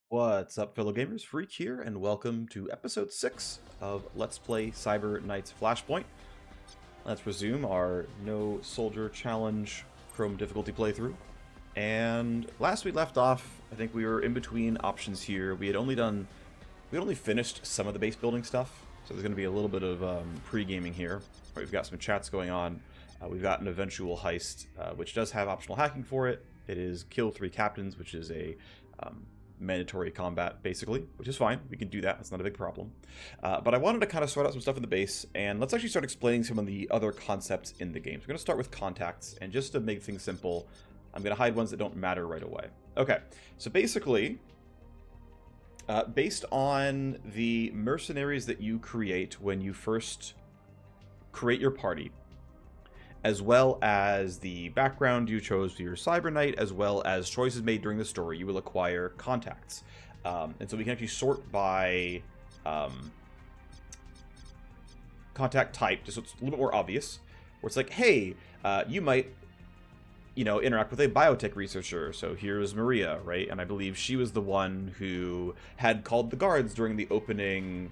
What's up, fellow gamers? Phreak here, and welcome to episode 6 of Let's Play Cyber Knights Flashpoint. Let's resume our No Soldier Challenge Chrome difficulty playthrough. And last we left off, I think we were in between options here. We had only finished some of the base building stuff, so there's going to be a little bit of pre-gaming here. We've got some chats going on. We've got an eventual heist, which does have optional hacking for it. It is kill 3 captains, which is a mandatory combat, basically, which is fine. We can do that. That's not a big problem. But I wanted to kind of sort out some stuff in the base, and let's actually start explaining some of the other concepts in the game. So we're going to start with contacts, and just to make things simple, I'm going to hide ones that don't matter right away. Okay, so basically, based on the mercenaries that you create when you first create your party, as well as the background you chose for your Cyber Knight, as well as choices made during the story, you will acquire contacts. And so we can actually sort by contact type, just so it's a little bit more obvious, where it's like, hey, you might, interact with a biotech researcher. So here's Maria, right? And I believe she was the one who had called the guards during the opening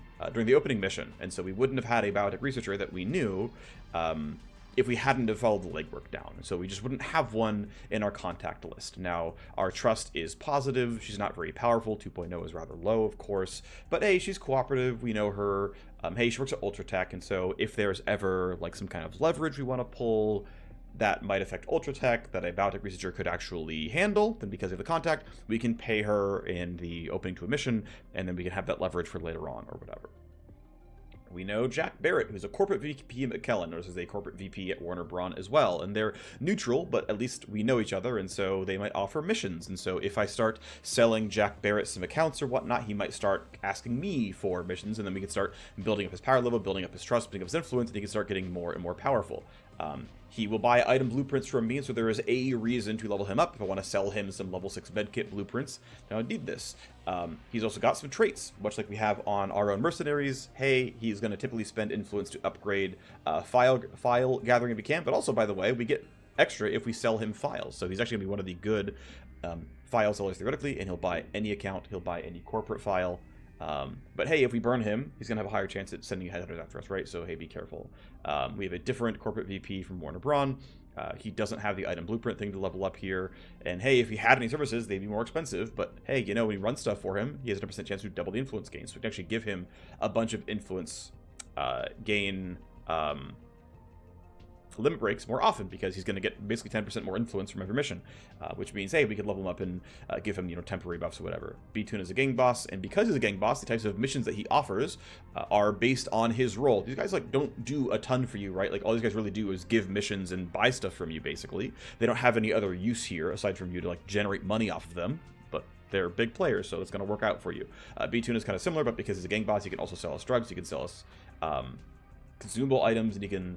mission. And so we wouldn't have had a biotech researcher that we knew if we hadn't have followed the legwork down. So we just wouldn't have one in our contact list. Now, our trust is positive. She's not very powerful. 2.0 is rather low, of course. But hey, she's cooperative. We know her. Hey, she works at Ultratech. And so if there's ever like some kind of leverage we want to pull that might affect Ultratech that a biotech researcher could actually handle, then because of the contact, we can pay her in the opening to a mission, and then we can have that leverage for later on or whatever. We know Jack Barrett, who's a corporate VP at McKellen, knows as a corporate VP at Warner Braun as well, and they're neutral, but at least we know each other, and so they might offer missions. And so if I start selling Jack Barrett some accounts or whatnot, he might start asking me for missions, and then we can start building up his power level, building up his trust, building up his influence, and he can start getting more and more powerful. He will buy item blueprints from me, so there is a reason to level him up if I want to sell him some level 6 medkit blueprints. Now I need this. He's also got some traits, much like we have on our own mercenaries. Hey, he's going to typically spend influence to upgrade file gathering if he can, but also, by the way, we get extra if we sell him files. So he's actually going to be one of the good file sellers theoretically, and he'll buy any account, he'll buy any corporate file. But hey, if we burn him, he's going to have a higher chance at sending headhunters after us, right? So hey, be careful. We have a different corporate VP from Warner Braun. He doesn't have the item blueprint thing to level up here. And hey, if he had any services, they'd be more expensive. But hey, when we run stuff for him, he has a 10% chance to double the influence gain. So we can actually give him a bunch of influence gain limit breaks more often, because he's going to get basically 10% more influence from every mission, which means, hey, we could level him up and give him, temporary buffs or whatever. B-Tune is a gang boss, and because he's a gang boss, the types of missions that he offers are based on his role. These guys, don't do a ton for you, right? All these guys really do is give missions and buy stuff from you, basically. They don't have any other use here, aside from you to, generate money off of them, but they're big players, so it's going to work out for you. B-Tune is kind of similar, but because he's a gang boss, he can also sell us drugs, he can sell us consumable items, and he can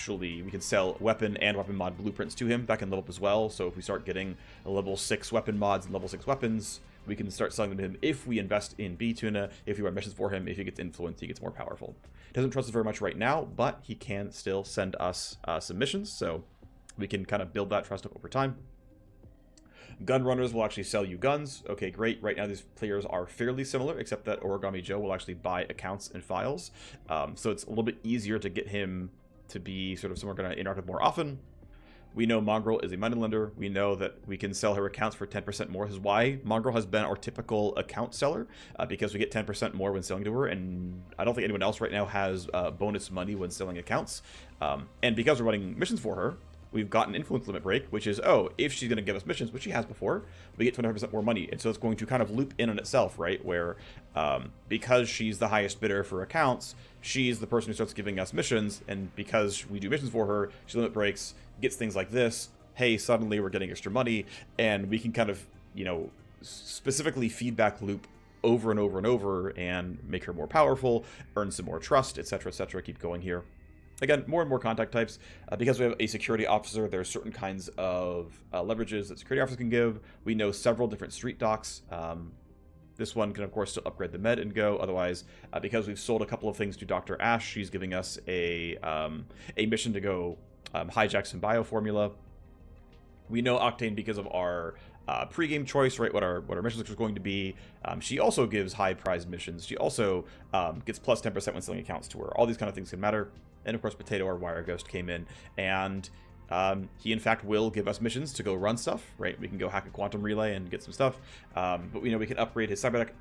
we can sell weapon and weapon mod blueprints to him. That can level up as well. So if we start getting a level 6 weapon mods and level 6 weapons, we can start selling them to him if we invest in B-Tuna, if we run missions for him, if he gets influence, he gets more powerful. Doesn't trust us very much right now, but he can still send us some missions, so we can kind of build that trust up over time. Gun runners will actually sell you guns. Okay, great. Right now these players are fairly similar, except that Origami Joe will actually buy accounts and files. So it's a little bit easier to get him to be sort of someone we're going to interact with more often. We know Mongrel is a moneylender. We know that we can sell her accounts for 10% more. This is why Mongrel has been our typical account seller, because we get 10% more when selling to her, and I don't think anyone else right now has bonus money when selling accounts. And because we're running missions for her, we've got an influence limit break, which is, if she's going to give us missions, which she has before, we get 25% more money. And so it's going to kind of loop in on itself, right? Where because she's the highest bidder for accounts, she's the person who starts giving us missions. And because we do missions for her, she limit breaks, gets things like this. Hey, suddenly we're getting extra money. And we can kind of, specifically feedback loop over and over and over and make her more powerful, earn some more trust, etc., etc. Keep going here. Again, more and more contact types. Because we have a security officer, there are certain kinds of leverages that security officers can give. We know several different street docs. This one can, of course, still upgrade the med and go. Otherwise, because we've sold a couple of things to Dr. Ash, she's giving us a mission to go hijack some bioformula. We know Octane because of our pre-game choice, right? What our missions are going to be. She also gives high prize missions. She also gets plus 10% when selling accounts to her. All these kind of things can matter. And of course, Potato, our wire ghost, came in, and he in fact will give us missions to go run stuff, right? We can go hack a quantum relay and get some stuff. But we can upgrade his cybernetic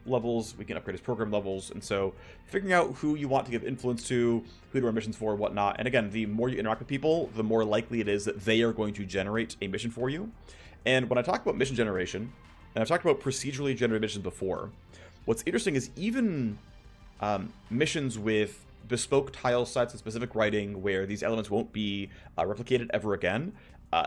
levels, we can upgrade his program levels, and so figuring out who you want to give influence to, who to run missions for, whatnot. And again, the more you interact with people, the more likely it is that they are going to generate a mission for you. And when I talk about mission generation, and I've talked about procedurally generated missions before, what's interesting is even missions with bespoke tile sets and specific writing where these elements won't be replicated ever again,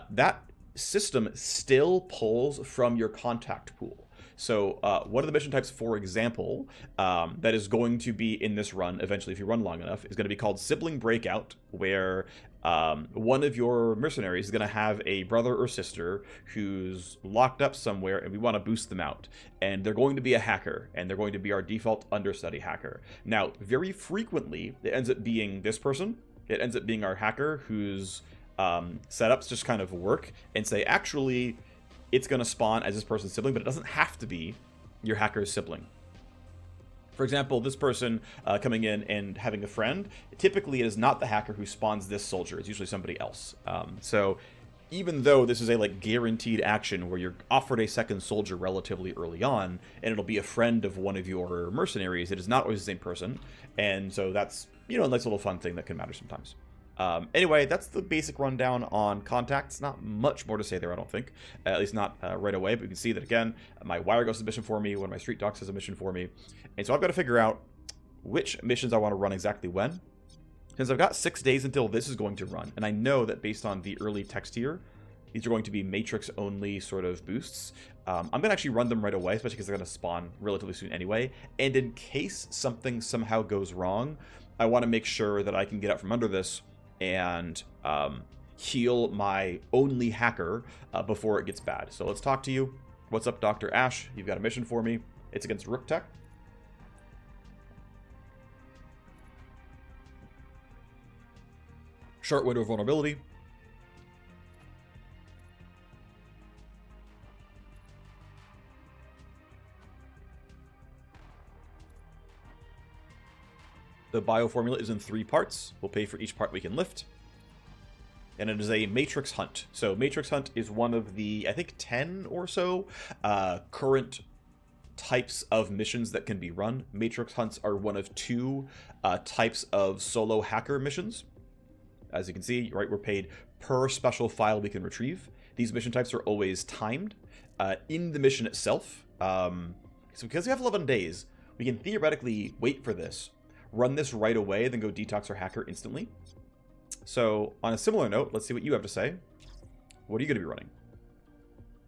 that system still pulls from your contact pool. So one of the mission types, for example, that is going to be in this run eventually if you run long enough is going to be called Sibling Breakout, where one of your mercenaries is going to have a brother or sister who's locked up somewhere and we want to boost them out. And they're going to be a hacker, and they're going to be our default understudy hacker. Now, very frequently, it ends up being this person. It ends up being our hacker whose setups just kind of work and say, actually, it's going to spawn as this person's sibling, but it doesn't have to be your hacker's sibling. For example, this person coming in and having a friend, typically it is not the hacker who spawns this soldier. It's usually somebody else. So even though this is a guaranteed action where you're offered a second soldier relatively early on, and it'll be a friend of one of your mercenaries, it is not always the same person. And so that's, a nice little fun thing that can matter sometimes. Anyway, that's the basic rundown on contacts. Not much more to say there, I don't think. At least not right away, but you can see that, again, my wire ghost has a mission for me, one of my street dogs has a mission for me. And so I've got to figure out which missions I want to run exactly when. Since I've got 6 days until this is going to run, and I know that based on the early text here, these are going to be matrix-only sort of boosts. I'm going to actually run them right away, especially because they're going to spawn relatively soon anyway. And in case something somehow goes wrong, I want to make sure that I can get out from under this and heal my only hacker before it gets bad. So let's talk to you. What's up, Dr. Ash? You've got a mission for me. It's against Rook Tech. Short window of vulnerability. The bio formula is in 3 parts. We'll pay for each part we can lift. And it is a Matrix Hunt. So Matrix Hunt is one of the, I think, 10 or so current types of missions that can be run. Matrix Hunts are one of 2 types of solo hacker missions. As you can see, right, we're paid per special file we can retrieve. These mission types are always timed. In the mission itself, so because we have 11 days, we can theoretically wait for this, run this right away, then go detox our hacker instantly. So on a similar note, let's see what you have to say. What are you going to be running?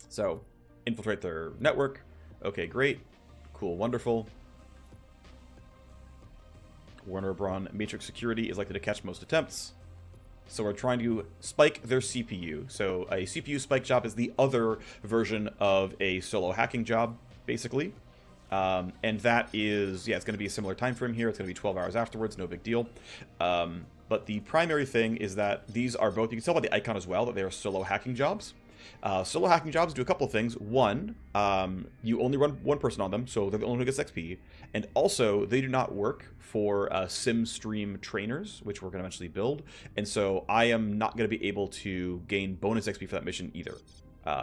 So infiltrate their network. Okay, great. Cool, wonderful. Warner Braun Matrix Security is likely to catch most attempts. So we're trying to spike their CPU. So a CPU spike job is the other version of a solo hacking job, basically. And that is, yeah, it's going to be a similar time frame here. It's going to be 12 hours afterwards, no big deal. But the primary thing is that these are both, you can tell by the icon as well, that they are solo hacking jobs. Solo hacking jobs do a couple of things. One, you only run one person on them, so they're the only one who gets XP. And also, they do not work for sim stream trainers, which we're going to eventually build. And so I am not going to be able to gain bonus XP for that mission either.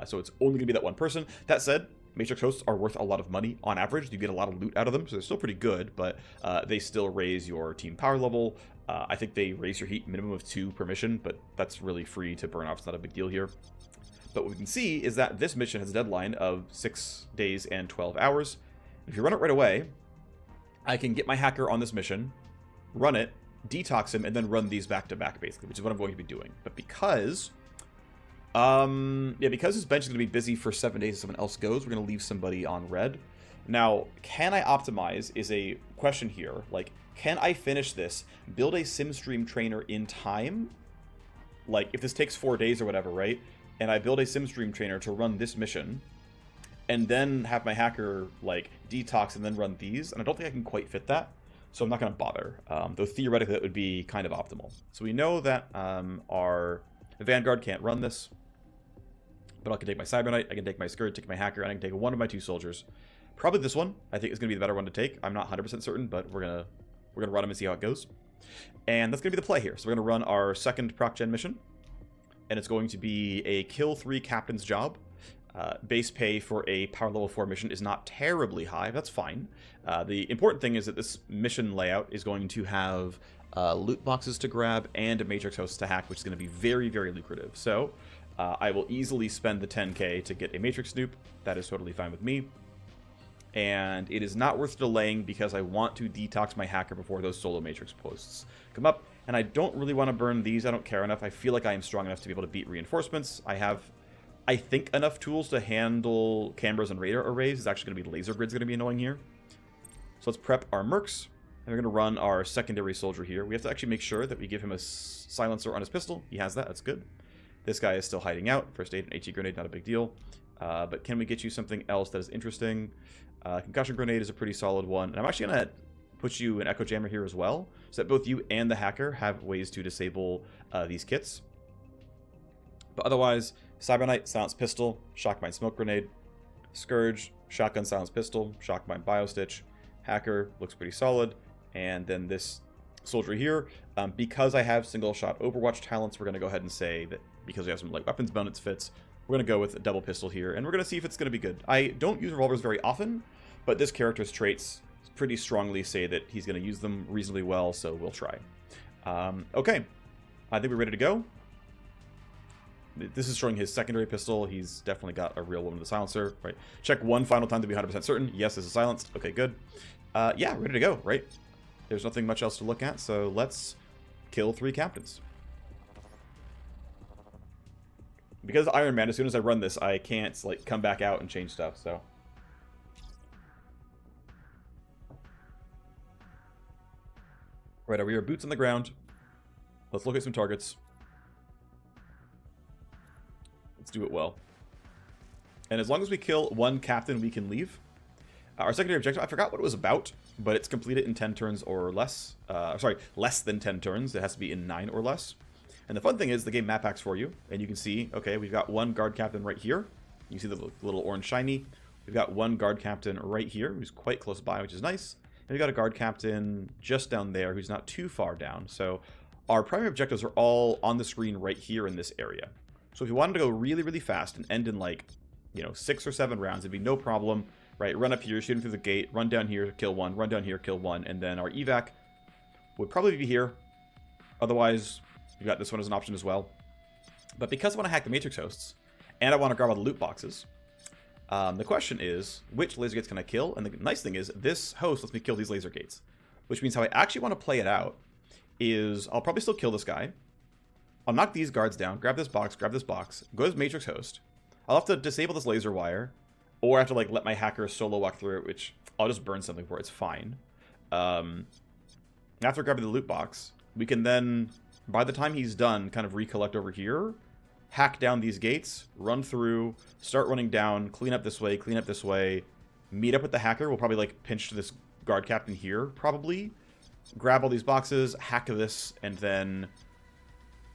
So it's only going to be that one person. That said, Matrix hosts are worth a lot of money on average. You get a lot of loot out of them, so they're still pretty good, but they still raise your team power level. I think they raise your heat minimum of 2 per mission, but that's really free to burn off. It's not a big deal here. But what we can see is that this mission has a deadline of 6 days and 12 hours. If you run it right away, I can get my hacker on this mission, run it, detox him, and then run these back to back, basically, which is what I'm going to be doing. But because because his bench is going to be busy for 7 days if someone else goes, we're going to leave somebody on red. Now, can I optimize is a question here. Like, can I finish this, build a SimStream trainer in time? Like, if this takes 4 days or whatever, right? And I build a SimStream trainer to run this mission, and then have my hacker, like, detox and then run these. And I don't think I can quite fit that, so I'm not going to bother. Though theoretically, that would be kind of optimal. So we know that our Vanguard can't run this. But I can take my Cyber I can take my Scourge, take my Hacker, and I can take one of my 2 soldiers. Probably this one, I think, is going to be the better one to take. I'm not 100% certain, but we're gonna run him and see how it goes. And that's going to be the play here. So we're going to run our second proc gen mission. And it's going to be a kill 3 captain's job. Base pay for a power level 4 mission is not terribly high. That's fine. The important thing is that this mission layout is going to have loot boxes to grab and a matrix host to hack, which is going to be very, very lucrative. So I will easily spend the 10k to get a matrix snoop. That is totally fine with me. And it is not worth delaying because I want to detox my hacker before those solo matrix posts come up. And I don't really want to burn these. I don't care enough. I feel like I am strong enough to be able to beat reinforcements. I have, I think, enough tools to handle cameras and radar arrays. It's actually going to be laser grid's going to be annoying here. So let's prep our mercs. And we're going to run our secondary soldier here. We have to actually make sure that we give him a silencer on his pistol. He has that. That's good. This guy is still hiding out. First aid and HE grenade, not a big deal. But can we get you something else that is interesting? Concussion grenade is a pretty solid one. And I'm actually going to put you an echo jammer here as well, so that both you and the hacker have ways to disable these kits. But otherwise, Cyberknight, silence pistol, shockmine smoke grenade, Scourge, shotgun silence pistol, shockmine biostitch, hacker looks pretty solid, and then this soldier here. Because I have single shot Overwatch talents, we're going to go ahead and say that because we have some light weapons bonus fits, we're going to go with a double pistol here, and we're going to see if it's going to be good. I don't use revolvers very often, but this character's traits pretty strongly say that he's going to use them reasonably well, so we'll try. Okay, I think we're ready to go. This is showing his secondary pistol. He's definitely got a real one with a silencer, right? Check one final time to be 100% certain. Yes, this is silenced. Okay, good. Yeah, ready to go, right? There's nothing much else to look at, so let's kill 3 captains. Because Iron Man, as soon as I run this, I can't like come back out and change stuff, so. Right, we are boots on the ground. Let's look at some targets. Let's do it well. And as long as we kill 1 captain, we can leave. Our secondary objective, I forgot what it was about, but it's completed in 10 turns or less. Sorry, less than 10 turns. It has to be in 9 or less. And the fun thing is the game map packs for you, and you can see, okay, we've got 1 guard captain right here. You see the little orange shiny. We've got 1 guard captain right here, who's quite close by, which is nice. And we've got a guard captain just down there, who's not too far down. So our primary objectives are all on the screen right here in this area. So if you wanted to go really, really fast and end in like, 6 or 7 rounds, it'd be no problem, right? Run up here, shoot him through the gate, run down here, kill 1, run down here, kill 1, and then our evac would probably be here. Otherwise, you've got this one as an option as well. But because I want to hack the matrix hosts, and I want to grab all the loot boxes, the question is, which laser gates can I kill? And the nice thing is, this host lets me kill these laser gates. Which means how I actually want to play it out is, I'll probably still kill this guy. I'll knock these guards down, grab this box, go to matrix host. I'll have to disable this laser wire, or I have to like let my hacker solo walk through it, which I'll just burn something for. It's fine. After grabbing the loot box, we can then, by the time he's done, kind of recollect over here, hack down these gates, run through, start running down, clean up this way, meet up with the hacker. We'll probably like pinch to this guard captain here, probably. Grab all these boxes, hack this, and then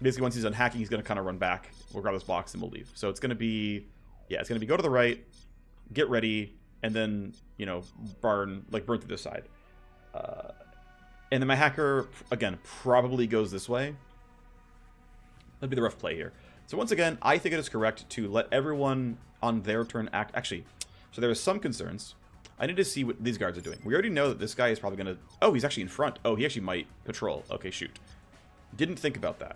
basically once he's done hacking, he's going to kind of run back. We'll grab this box and we'll leave. So it's going to be, yeah, it's going to be go to the right, get ready, and then, burn through this side. And then my hacker, again, probably goes this way. That'd be the rough play here. So once again, I think it is correct to let everyone on their turn act. Actually, so there are some concerns. I need to see what these guards are doing. We already know that this guy is probably going to... Oh, he's actually in front. Oh, he actually might patrol. Okay, shoot. Didn't think about that.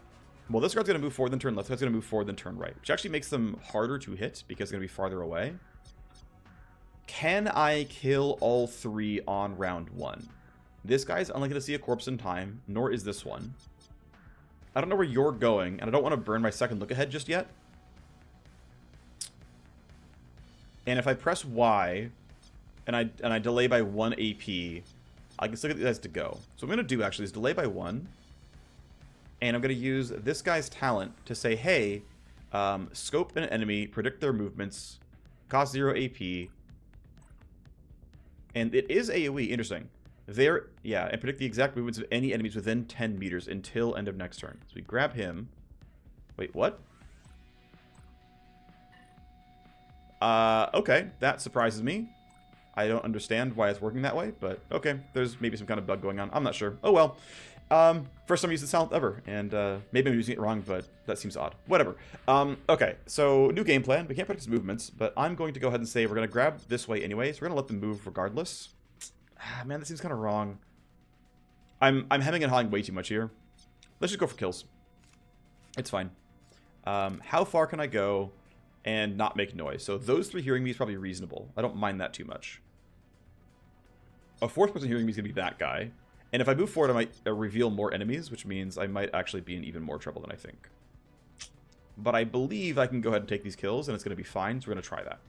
Well, this guard's going to move forward, then turn left. This guy's going to move forward, then turn right, which actually makes them harder to hit because they're going to be farther away. Can I kill all 3 on round 1? This guy's unlikely to see a corpse in time, nor is this one. I don't know where you're going, and I don't want to burn my second look ahead just yet. And if I press Y, and I delay by 1 AP, I can still get these guys to go. So what I'm going to do, actually, is delay by 1. And I'm going to use this guy's talent to say, hey, scope an enemy, predict their movements, cost 0 AP. And it is AoE, interesting. Yeah, and predict the exact movements of any enemies within 10 meters until end of next turn. So we grab him. Wait, what? Okay, that surprises me. I don't understand why it's working that way, but okay, there's maybe some kind of bug going on. I'm not sure. Oh well. First time I used this talent ever, and maybe I'm using it wrong, but that seems odd. Whatever. Okay, so new game plan. We can't practice movements, but I'm going to go ahead and say we're going to grab this way anyway, so we're going to let them move regardless. Man, that seems kind of wrong. I'm hemming and hawing way too much here. Let's just go for kills. It's fine. How far can I go and not make noise? So those three hearing me is probably reasonable. I don't mind that too much. A fourth person hearing me is going to be that guy. And if I move forward, I might reveal more enemies, which means I might actually be in even more trouble than I think. But I believe I can go ahead and take these kills, and it's going to be fine, so we're going to try that.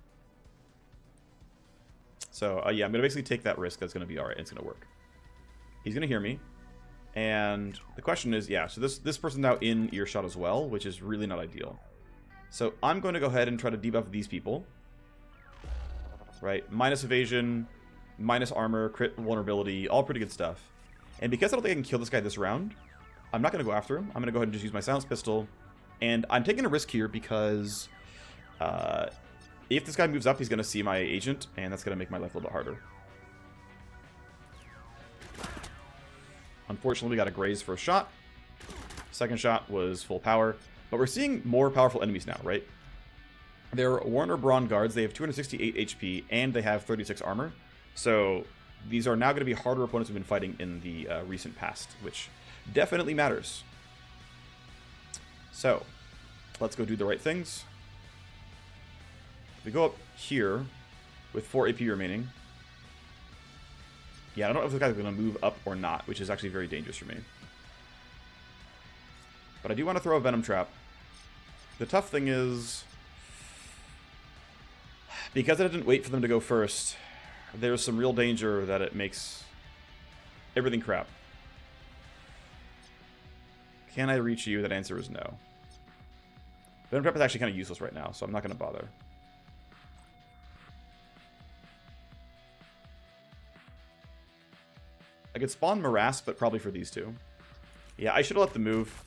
So, yeah, I'm going to basically take that risk. That's going to be alright. It's going to work. He's going to hear me. And the question is, yeah, so this person's now in earshot as well, which is really not ideal. So I'm going to go ahead and try to debuff these people. Right? Minus evasion, minus armor, crit vulnerability, all pretty good stuff. And because I don't think I can kill this guy this round, I'm not going to go after him. I'm going to go ahead and just use my silence pistol. And I'm taking a risk here because if this guy moves up, he's going to see my agent, and that's going to make my life a little bit harder. Unfortunately, we got a graze first shot. Second shot was full power. But we're seeing more powerful enemies now, right? They're Warner Braun guards. They have 268 HP, and they have 36 armor. So these are now going to be harder opponents we've been fighting in the recent past, which definitely matters. So, let's go do the right things. We go up here with 4 AP remaining. Yeah, I don't know if this guy's going to move up or not, which is actually very dangerous for me. But I do want to throw a Venom Trap. The tough thing is, because I didn't wait for them to go first, there's some real danger that it makes everything crap. Can I reach you? That answer is no. Venom Trap is actually kind of useless right now, so I'm not going to bother. I could spawn Morass, but probably for these two. Yeah, I should have let them move.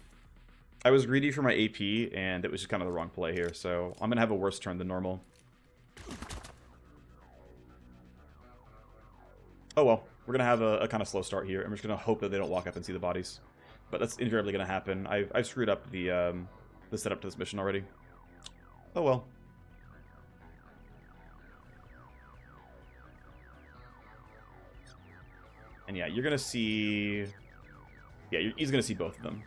I was greedy for my AP, and it was just kind of the wrong play here, so I'm going to have a worse turn than normal. Oh well, we're going to have a kind of slow start here, and we're just going to hope that they don't walk up and see the bodies. But that's invariably going to happen. I've screwed up the setup to this mission already. Oh well. And yeah, you're going to see... Yeah, he's going to see both of them.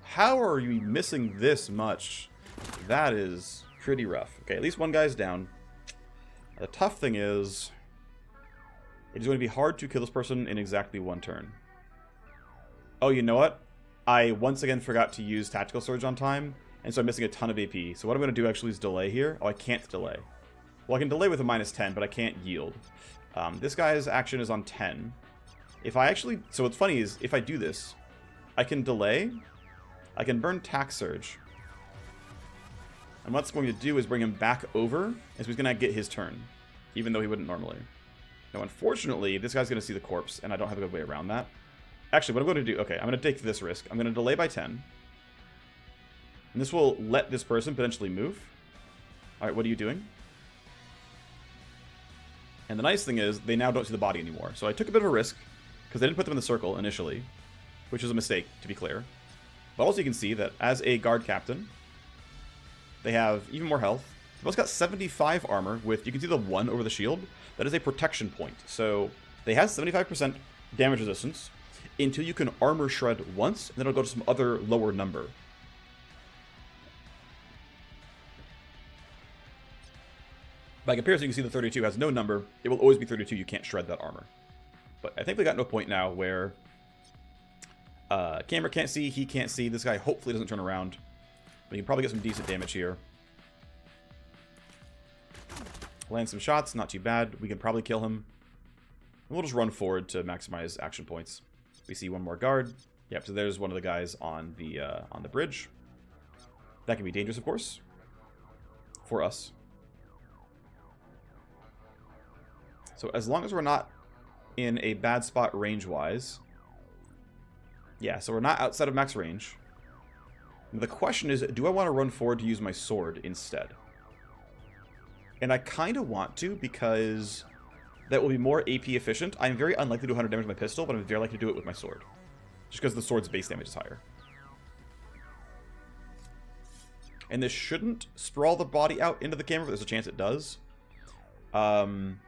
How are you missing this much? That is pretty rough. Okay, at least one guy's down. The tough thing is, it is going to be hard to kill this person in exactly one turn. Oh, you know what? I once again forgot to use Tactical Surge on time, and so I'm missing a ton of AP. So what I'm going to do actually is delay here. Oh, I can't delay. Well, I can delay with a -10, but I can't yield. This guy's action is on 10. If I actually... So what's funny is, if I do this, I can delay... I can burn Tac Surge. And what's going to do is bring him back over, and so he's going to get his turn, even though he wouldn't normally. Now, unfortunately, this guy's going to see the corpse, and I don't have a good way around that. Actually, what I'm going to do... Okay, I'm going to take this risk. I'm going to delay by 10. And this will let this person potentially move. Alright, what are you doing? And the nice thing is, they now don't see the body anymore. So I took a bit of a risk, because I didn't put them in the circle initially, which was a mistake, to be clear. But also you can see that as a guard captain, they have even more health. They've also got 75 armor with, you can see the 1 over the shield. That is a protection point. So they have 75% damage resistance until you can armor shred once, and then it'll go to some other lower number. By comparison, you can see the 32 has no number. It will always be 32. You can't shred that armor. But I think we got to a point now where camera can't see, he can't see. This guy hopefully doesn't turn around. But you can probably get some decent damage here. Land some shots, not too bad. We can probably kill him. And we'll just run forward to maximize action points. We see one more guard. Yep, so there's one of the guys on the bridge. That can be dangerous, of course. For us. So as long as we're not in a bad spot range-wise. Yeah, so we're not outside of max range. The question is, do I want to run forward to use my sword instead? And I kind of want to, because that will be more AP efficient. I'm very unlikely to do 100 damage with my pistol, but I'm very likely to do it with my sword. Just because the sword's base damage is higher. And this shouldn't sprawl the body out into the camera, but there's a chance it does. I'm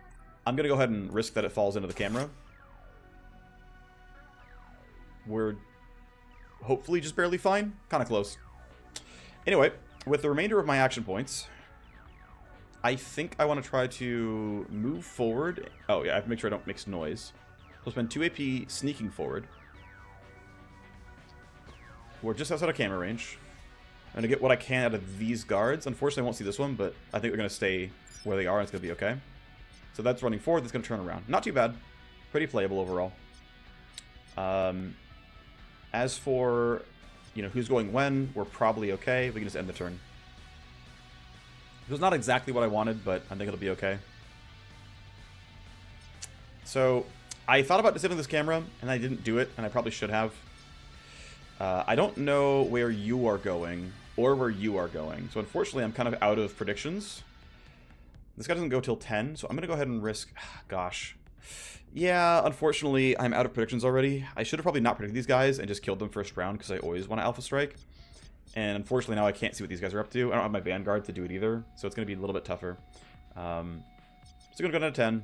going to go ahead and risk that it falls into the camera. We're hopefully just barely fine. Kind of close. Anyway, with the remainder of my action points, I think I want to try to move forward. Oh, yeah, I have to make sure I don't mix noise. So I'll spend 2 AP sneaking forward. We're just outside of camera range. I'm going to get what I can out of these guards. Unfortunately, I won't see this one, but I think they're going to stay where they are, and it's going to be okay. So that's running forward. That's going to turn around. Not too bad. Pretty playable overall. As for, you know, who's going when, we're probably okay. We can just end the turn. It was not exactly what I wanted, but I think it'll be okay. So, I thought about disabling this camera, and I didn't do it, and I probably should have. I don't know where you are going, or where you are going. So, unfortunately, I'm kind of out of predictions. This guy doesn't go till 10, so I'm going to go ahead and risk... Gosh. Yeah, unfortunately, I'm out of predictions already. I should have probably not predicted these guys and just killed them first round, because I always want to Alpha Strike. And unfortunately, now I can't see what these guys are up to. I don't have my Vanguard to do it either, so it's going to be a little bit tougher. So I'm going to go down to 10. I'm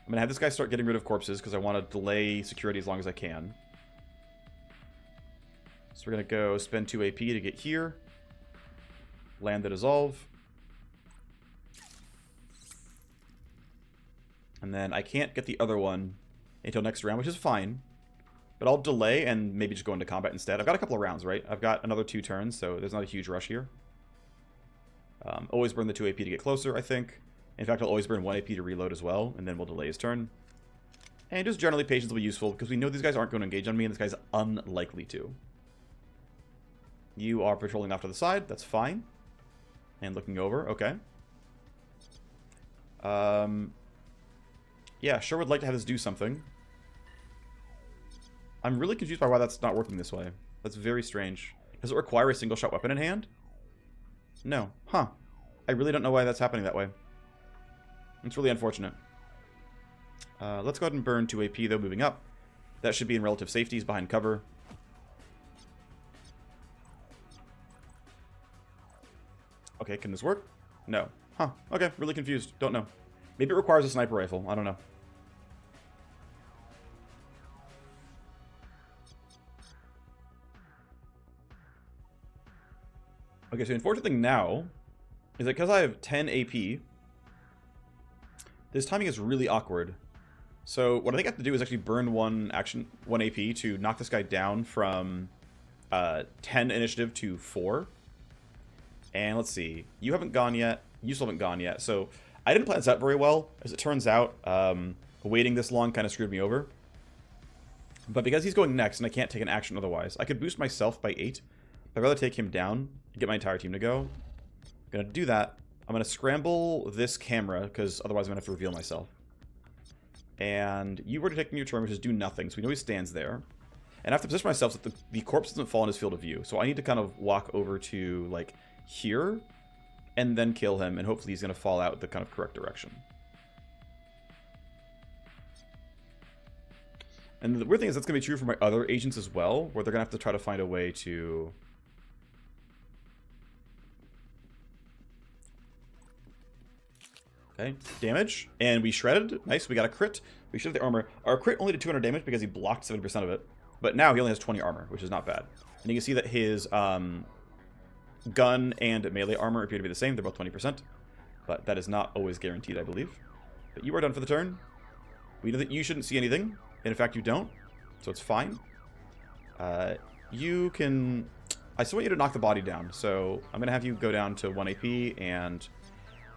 going to have this guy start getting rid of corpses, because I want to delay security as long as I can. So we're going to go spend 2 AP to get here. Land the Dissolve. And then I can't get the other one until next round, which is fine. But I'll delay and maybe just go into combat instead. I've got a couple of rounds, right? I've got another 2 turns, so there's not a huge rush here. Always burn the 2 AP to get closer, I think. In fact, I'll always burn 1 AP to reload as well, and then we'll delay his turn. And just generally, patience will be useful, because we know these guys aren't going to engage on me, and this guy's unlikely to. You are patrolling off to the side. That's fine. And looking over. Okay. Yeah, sure would like to have this do something. I'm really confused by why that's not working this way. That's very strange. Does it require a single-shot weapon in hand? No. Huh. I really don't know why that's happening that way. It's really unfortunate. Let's go ahead and burn 2 AP, though, moving up. That should be in relative safety. He's behind cover. Okay, can this work? No. Huh. Okay, really confused. Don't know. Maybe it requires a sniper rifle. I don't know. Okay, so the unfortunate thing now is that because I have 10 AP, this timing is really awkward. So what I think I have to do is actually burn 1 AP to knock this guy down from 10 initiative to 4. And let's see, you haven't gone yet, you still haven't gone yet. So I didn't plan this out very well. As it turns out, waiting this long kind of screwed me over. But because he's going next and I can't take an action otherwise, I could boost myself by 8. I'd rather take him down and get my entire team to go. I'm going to do that. I'm going to scramble this camera, because otherwise I'm going to have to reveal myself. And you were to take your turn, which is do nothing, so we know he stands there. And I have to position myself so that the corpse doesn't fall in his field of view. So I need to kind of walk over to, like, here, and then kill him, and hopefully he's going to fall out the kind of correct direction. And the weird thing is that's going to be true for my other agents as well, where they're going to have to try to find a way to... Okay, damage. And we shredded. Nice, we got a crit. We shredded the armor. Our crit only did 200 damage because he blocked 70% of it. But now he only has 20 armor, which is not bad. And you can see that his gun and melee armor appear to be the same. They're both 20%. But that is not always guaranteed, I believe. But you are done for the turn. We know that you shouldn't see anything. And in fact, you don't. So it's fine. You can... I still want you to knock the body down. So I'm going to have you go down to 1 AP and...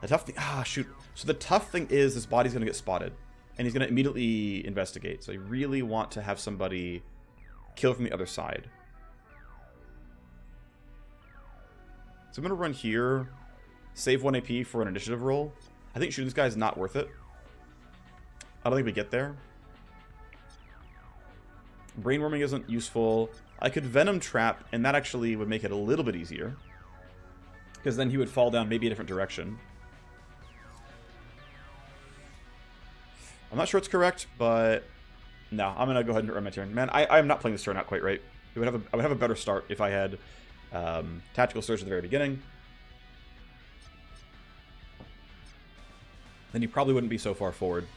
The tough thing... Ah, shoot. So the tough thing is this body's going to get spotted. And he's going to immediately investigate. So I really want to have somebody kill from the other side. So I'm going to run here. Save 1 AP for an initiative roll. I think shooting this guy is not worth it. I don't think we get there. Brainworming isn't useful. I could Venom Trap, and that actually would make it a little bit easier. Because then he would fall down maybe a different direction. I'm not sure it's correct, but no, I'm going to go ahead and run my turn. Man, I'm not playing this turn out quite right. I would have a better start if I had Tactical Surge at the very beginning. Then he probably wouldn't be so far forward.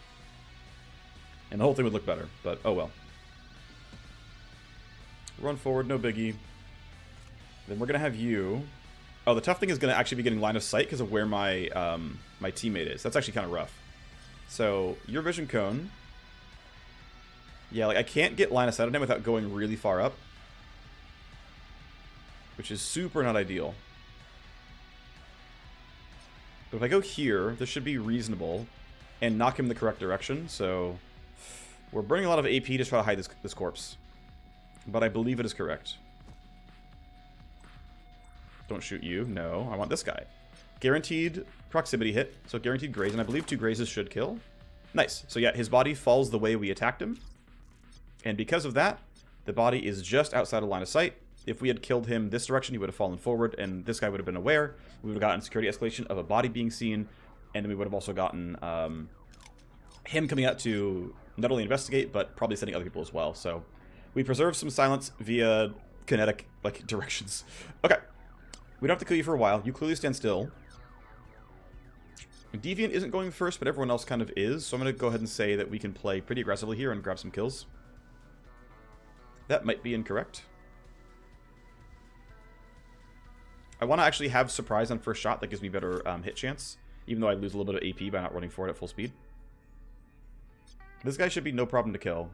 And the whole thing would look better, but oh well. Run forward, no biggie. Then we're going to have you... Oh, the tough thing is going to actually be getting line of sight because of where my my teammate is. That's actually kind of rough. So, your Vision Cone. Yeah, like I can't get line of sight on him without going really far up. Which is super not ideal. But if I go here, this should be reasonable. And knock him in the correct direction, so... We're burning a lot of AP to try to hide this corpse. But I believe it is correct. Don't shoot you. No, I want this guy. Guaranteed proximity hit, so guaranteed graze, and I believe 2 grazes should kill. Nice. So yeah, his body falls the way we attacked him. And because of that, the body is just outside of line of sight. If we had killed him this direction, he would have fallen forward, and this guy would have been aware. We would have gotten security escalation of a body being seen, and then we would have also gotten him coming out to not only investigate, but probably sending other people as well. So we preserve some silence via kinetic directions. Okay. We don't have to kill you for a while. You clearly stand still. Deviant isn't going first, but everyone else kind of is. So I'm going to go ahead and say that we can play pretty aggressively here and grab some kills. That might be incorrect. I want to actually have surprise on first shot. That gives me better hit chance. Even though I lose a little bit of AP by not running for it at full speed. This guy should be no problem to kill.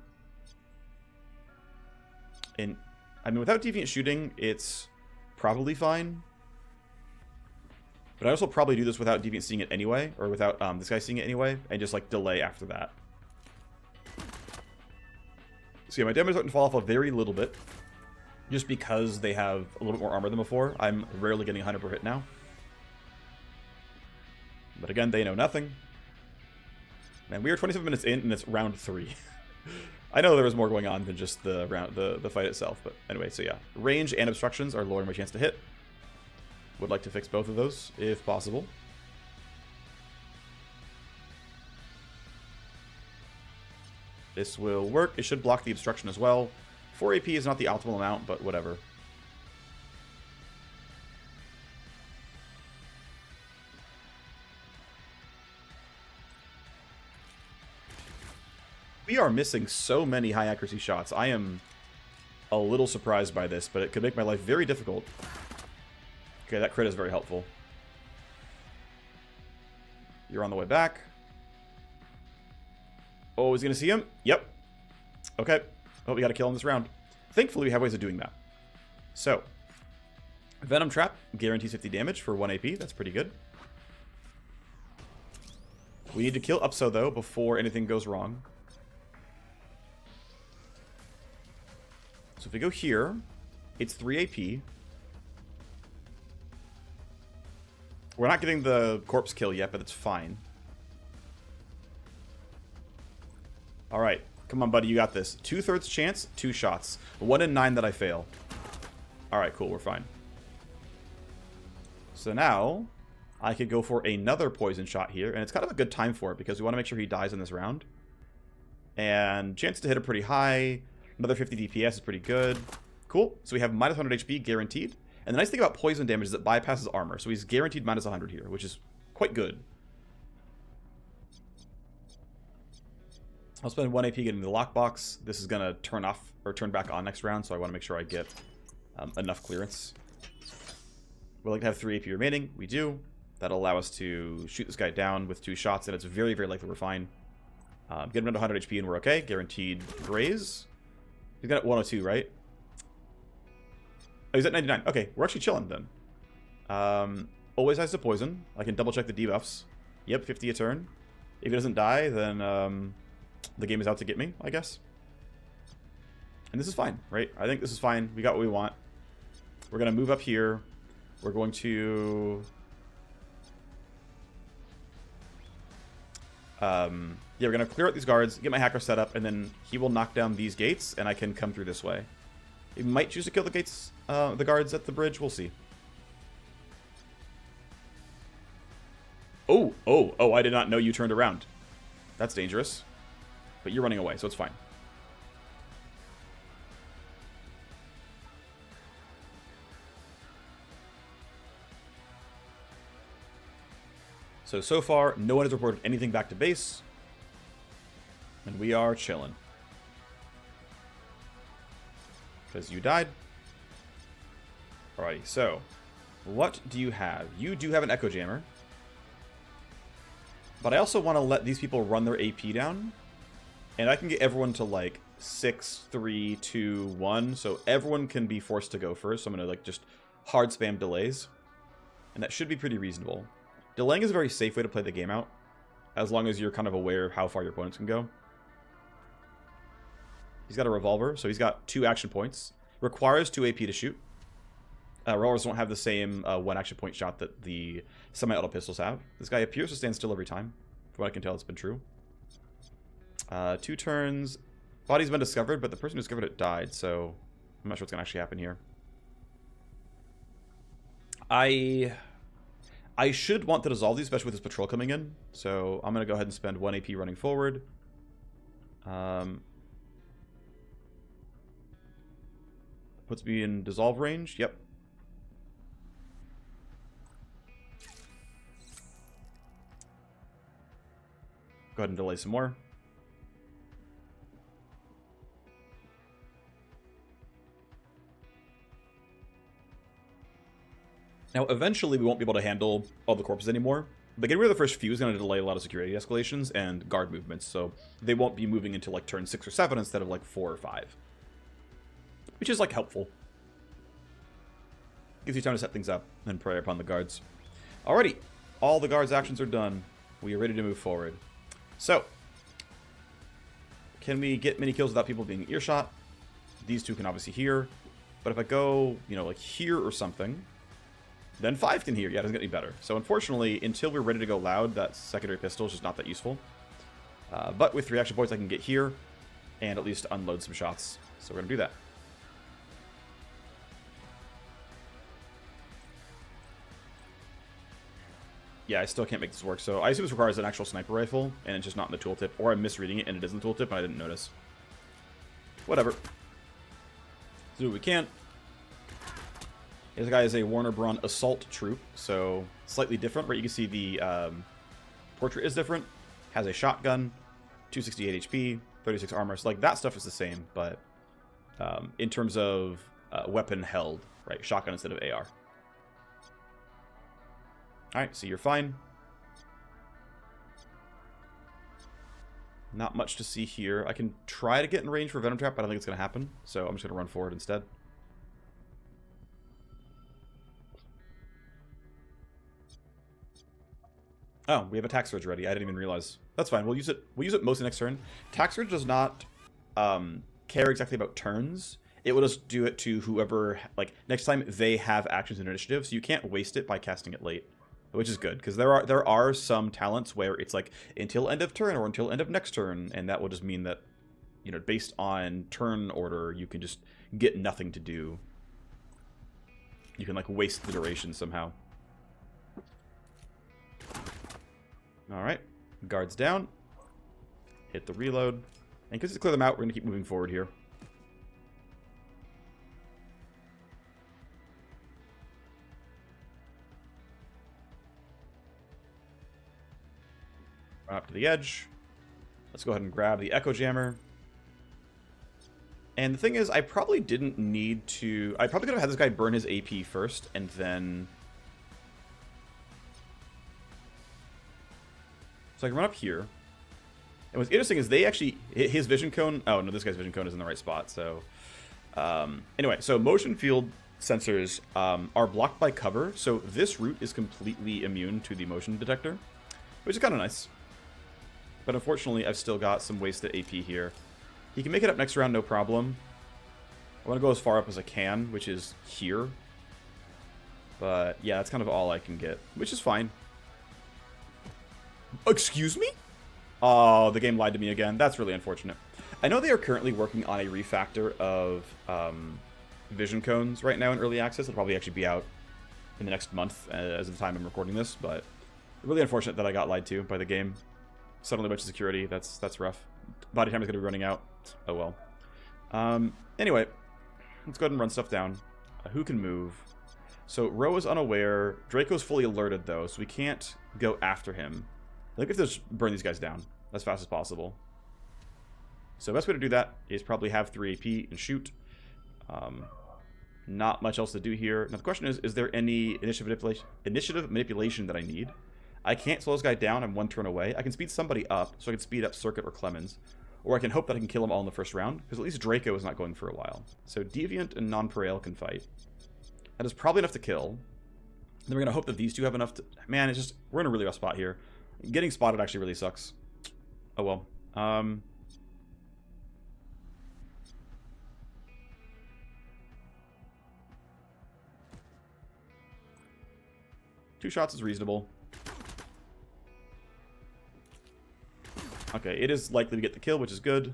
And, I mean, without Deviant shooting, it's probably fine. But I also probably do this without Deviant seeing it anyway, or without this guy seeing it anyway, and just like delay after that. So yeah, my damage is starting to fall off a very little bit, just because they have a little bit more armor than before. I'm rarely getting 100 per hit now. But again, they know nothing. Man, we are 27 minutes in, and it's round 3. I know there was more going on than just the round, the fight itself, but anyway, so yeah. Range and obstructions are lowering my chance to hit. Would like to fix both of those, if possible. This will work. It should block the obstruction as well. 4 AP is not the optimal amount, but whatever. We are missing so many high accuracy shots. I am a little surprised by this, but it could make my life very difficult. Okay, that crit is very helpful. You're on the way back. Oh, is he going to see him? Yep. Okay. Oh, we got to kill him this round. Thankfully, we have ways of doing that. So, Venom Trap guarantees 50 damage for 1 AP. That's pretty good. We need to kill Upso, though, before anything goes wrong. So if we go here, it's 3 AP. We're not getting the corpse kill yet, but it's fine. Alright. Come on, buddy. You got this. 2/3 chance, 2 shots. 1 in 9 that I fail. Alright, cool. We're fine. So now, I could go for another poison shot here. And it's kind of a good time for it, because we want to make sure he dies in this round. And chance to hit it pretty high. Another 50 DPS is pretty good. Cool. So we have minus 100 HP guaranteed. And the nice thing about poison damage is it bypasses armor. So he's guaranteed minus 100 here, which is quite good. I'll spend 1 AP getting the lockbox. This is going to turn off or turn back on next round, so I want to make sure I get enough clearance. We'd like to have 3 AP remaining. We do. That'll allow us to shoot this guy down with 2 shots, and it's very, very likely we're fine. Get him down to 100 HP and we're okay. Guaranteed graze. He's got 102, right? Oh, he's at 99. Okay, we're actually chilling then. Always has to poison. I can double check the debuffs. Yep, 50 a turn. If he doesn't die, then the game is out to get me, I guess. And this is fine, right? I think this is fine. We got what we want. We're going to move up here. We're going to... yeah, we're going to clear out these guards, get my hacker set up, and then he will knock down these gates, and I can come through this way. He might choose to kill the gates, the guards at the bridge. We'll see. Oh, I did not know you turned around. That's dangerous. But you're running away, so it's fine. So far, no one has reported anything back to base. And we are chilling. Because you died. Alrighty, so what do you have? You do have an Echo Jammer. But I also want to let these people run their AP down. And I can get everyone to like 6, 3, 2, 1. So everyone can be forced to go first. So I'm going to like just hard spam delays. And that should be pretty reasonable. Delaying is a very safe way to play the game out. As long as you're kind of aware of how far your opponents can go. He's got a revolver, so he's got 2 action points. Requires 2 AP to shoot. Revolvers don't have the same 1 action point shot that the semi-auto pistols have. This guy appears to stand still every time. From what I can tell, it's been true. 2 turns. Body's been discovered, but the person who discovered it died, so I'm not sure what's going to actually happen here. I should want to dissolve these, especially with this patrol coming in. So I'm going to go ahead and spend 1 AP running forward. Puts me in dissolve range. Yep. Go ahead and delay some more. Now, eventually, we won't be able to handle all the corpses anymore. But getting rid of the first few is going to delay a lot of security escalations and guard movements, so they won't be moving into like turn 6 or 7 instead of like 4 or 5. Which is like helpful. Gives you time to set things up and prey upon the guards. Alrighty, all the guards' actions are done. We are ready to move forward. So, can we get many kills without people being earshot? These two can obviously hear. But if I go, you know, like here or something, then 5 can hear. Yeah, it doesn't get any better. So unfortunately, until we're ready to go loud, that secondary pistol is just not that useful. But with 3 action points, I can get here and at least unload some shots. So we're going to do that. Yeah, I still can't make this work. So I assume this requires an actual sniper rifle, and it's just not in the tooltip. Or I'm misreading it, and it is in the tooltip, and I didn't notice. Whatever. Let's do what we can. This guy is a Warner Braun assault troop, so slightly different, right? You can see the portrait is different. Has a shotgun, 268 HP, 36 armor. So like that stuff is the same, but in terms of weapon held, right? Shotgun instead of AR. Alright, so you're fine. Not much to see here. I can try to get in range for Venom Trap, but I don't think it's going to happen. So I'm just going to run forward instead. Oh, we have a Tax Surge ready. I didn't even realize. That's fine. We'll use it. We'll use it mostly next turn. Tax Surge does not care exactly about turns. It will just do it to whoever, like, next time they have actions and initiative, so you can't waste it by casting it late. Which is good, because there are some talents where it's like until end of turn or until end of next turn, and that will just mean that, you know, based on turn order, you can just get nothing to do. You can like waste the duration somehow. Alright, guards down. Hit the reload. And because to clear them out, we're going to keep moving forward here. Run up to the edge. Let's go ahead and grab the Echo Jammer. And the thing is, I probably didn't need to... I probably could have had this guy burn his AP first, and then... So I can run up here. And what's interesting is they actually... His vision cone... Oh, no, this guy's vision cone is in the right spot, so... Anyway, so motion field sensors are blocked by cover, so this route is completely immune to the motion detector, which is kind of nice. But unfortunately, I've still got some wasted AP here. He can make it up next round, no problem. I want to go as far up as I can, which is here. But yeah, that's kind of all I can get, which is fine. Excuse me? Oh, the game lied to me again. That's really unfortunate. I know they are currently working on a refactor of vision cones right now in early access. It'll probably actually be out in the next month as of the time I'm recording this, but really unfortunate that I got lied to by the game. Suddenly a bunch of security. That's rough. Body time is going to be running out. Oh well. Anyway, let's go ahead and run stuff down. Who can move? So Ro is unaware. Draco's fully alerted though, so we can't go after him. I think we have to just burn these guys down as fast as possible. So the best way to do that is probably have 3 AP and shoot. Not much else to do here. Now the question is there any initiative manipulation that I need? I can't slow this guy down. I'm 1 turn away. I can speed somebody up, so I can speed up Circuit or Clemens. Or I can hope that I can kill them all in the first round, because at least Draco is not going for a while. So Deviant and Non-Pareil can fight. That is probably enough to kill. Then we're going to hope that these two have enough to... Man, it's just... We're in a really rough spot here. Getting spotted actually really sucks. Oh well. 2 shots is reasonable. Okay, it is likely to get the kill, which is good.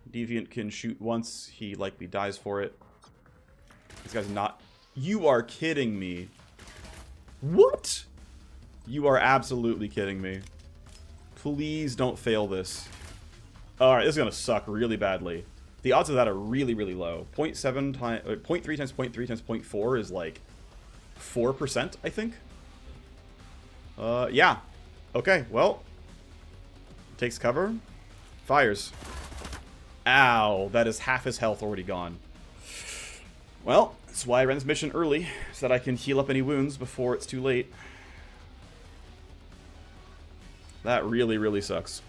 Deviant can shoot once. He likely dies for it. This guy's not... You are kidding me. What? You are absolutely kidding me. Please don't fail this. Alright, this is going to suck really badly. The odds of that are really, really low. 0.7 times... 0.3 times 0.3 times 0.4 is like 4%, I think. Yeah. Okay, well... Takes cover. Fires. Ow, that is half his health already gone. Well, that's why I ran this mission early, so that I can heal up any wounds before it's too late. That really, really sucks.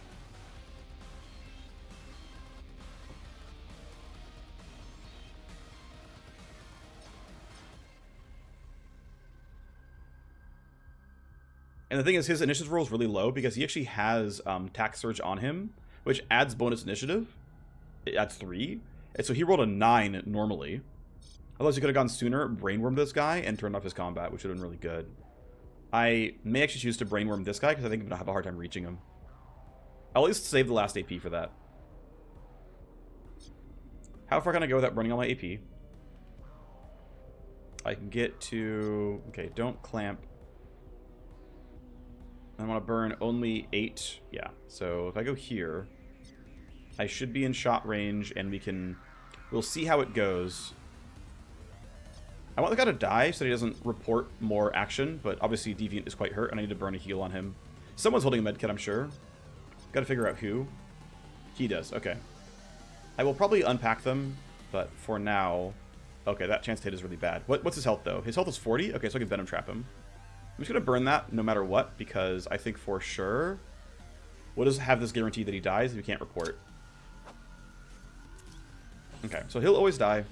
And the thing is, his initiative roll is really low because he actually has Tax Surge on him, which adds bonus initiative. It adds 3. And so he rolled a 9 normally. Otherwise, he could have gone sooner, brainwormed this guy, and turned off his combat, which would have been really good. I may actually choose to brainworm this guy because I think I'm going to have a hard time reaching him. I'll at least save the last AP for that. How far can I go without burning all my AP? I can get to... Okay, don't clamp. I want to burn only 8. Yeah, so if I go here, I should be in shot range, and we'll see how it goes. I want the guy to die so that he doesn't report more action, but obviously Deviant is quite hurt, and I need to burn a heal on him. Someone's holding a medkit, I'm sure. Gotta figure out who. He does, okay. I will probably unpack them, but for now... Okay, that chance to hit is really bad. What's his health, though? His health is 40? Okay, so I can Venom Trap him. I'm just going to burn that no matter what, because I think for sure we'll just have this guarantee that he dies if we can't report. Okay, so he'll always die.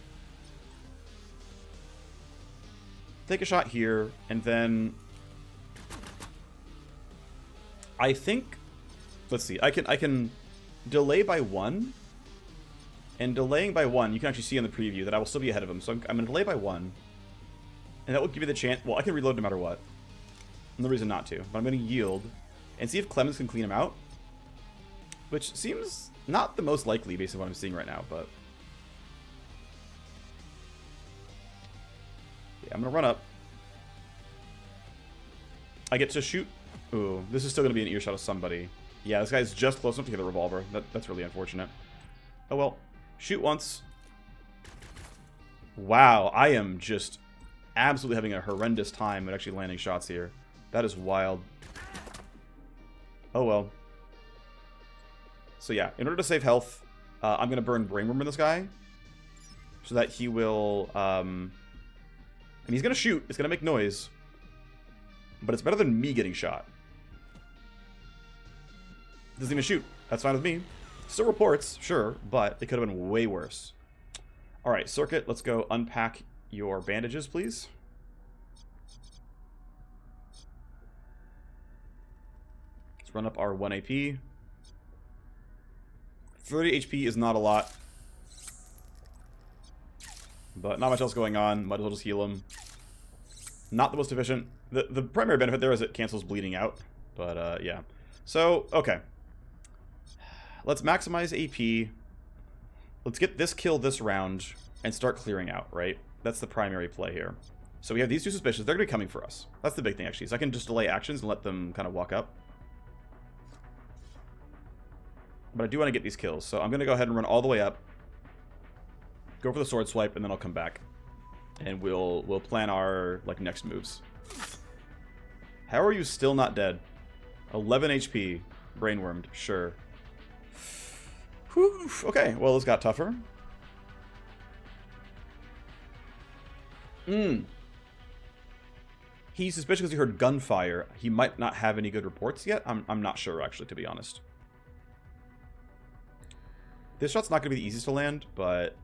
Take a shot here, and then I think... Let's see, I can delay by 1. And delaying by 1, you can actually see in the preview that I will still be ahead of him. So I'm going to delay by 1. And that will give you the chance... Well, I can reload no matter what. No reason not to, but I'm going to yield and see if Clemens can clean him out, which seems not the most likely based on what I'm seeing right now, but yeah, I'm going to run up. I get to shoot. Ooh, this is still going to be an earshot of somebody. Yeah, this guy's just close enough to get the revolver. That's really unfortunate. Oh well. Shoot once. Wow, I am just absolutely having a horrendous time at actually landing shots here. That is wild. Oh well. So yeah, in order to save health, I'm going to burn Brainworm in this guy. So that he will... and he's going to shoot. It's going to make noise. But it's better than me getting shot. Doesn't even shoot. That's fine with me. Still reports, sure, but it could have been way worse. Alright, Circuit, let's go unpack your bandages, please. Let's run up our 1 AP. 30 HP is not a lot. But not much else going on. Might as well just heal him. Not the most efficient. The primary benefit there is it cancels bleeding out. But, yeah. So, okay. Let's maximize AP. Let's get this kill this round. and start clearing out, right? That's the primary play here. So we have these two suspicions. They're going to be coming for us. That's the big thing, actually. So I can just delay actions and let them kind of walk up. But I do want to get these kills. So I'm going to go ahead and run all the way up. Go for the sword swipe, and then I'll come back. And we'll plan our like next moves. How are you still not dead? 11 HP. Brainwormed. Sure. Whew. Okay, well, this got tougher. He's suspicious because he heard gunfire. He might not have any good reports yet. I'm not sure, actually, to be honest. This shot's not going to be the easiest to land, but...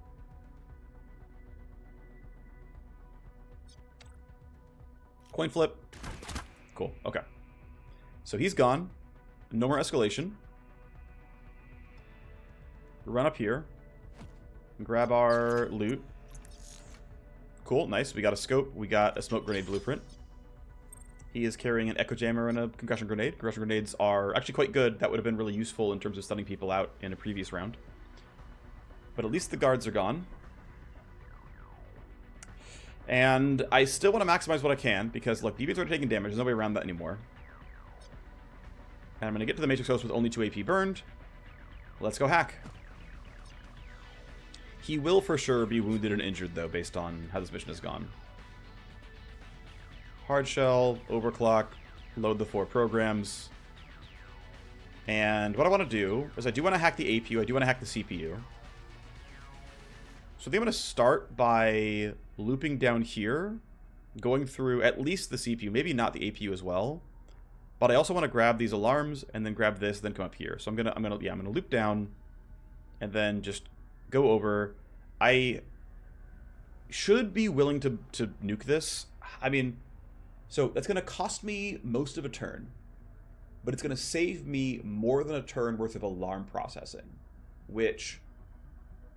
Coin flip. Cool, okay. So he's gone. No more escalation. We run up here. Grab our loot. Cool, nice. We got a scope. We got a smoke grenade blueprint. He is carrying an echo jammer and a concussion grenade. Concussion grenades are actually quite good. That would have been really useful in terms of stunning people out in a previous round. But at least the guards are gone. And I still want to maximize what I can, because, look, BBs are taking damage. There's no way around that anymore. And I'm going to get to the Matrix Host with only 2 AP burned. Let's go hack. He will for sure be wounded and injured, though, based on how this mission has gone. Hard shell, overclock, load the 4 programs. And what I want to do is I do want to hack the APU, I do want to hack the CPU. So I think I'm going to start by looping down here, going through at least the CPU, maybe not the APU as well. But I also want to grab these alarms and then grab this, then come up here. So I'm gonna loop down and then just go over. I should be willing to nuke this. I mean, so that's gonna cost me most of a turn, but it's gonna save me more than a turn worth of alarm processing, which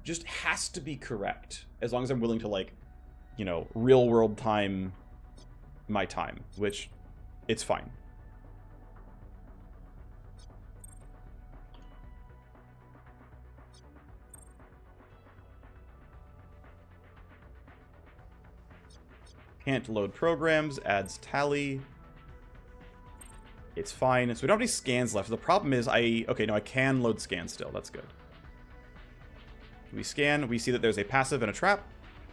just has to be correct as long as I'm willing to, like, you know, real world time my time, which it's fine. Can't load programs, adds tally. It's fine. So we don't have any scans left. The problem is okay, no, I can load scans still. That's good. We scan, we see that there's a passive and a trap,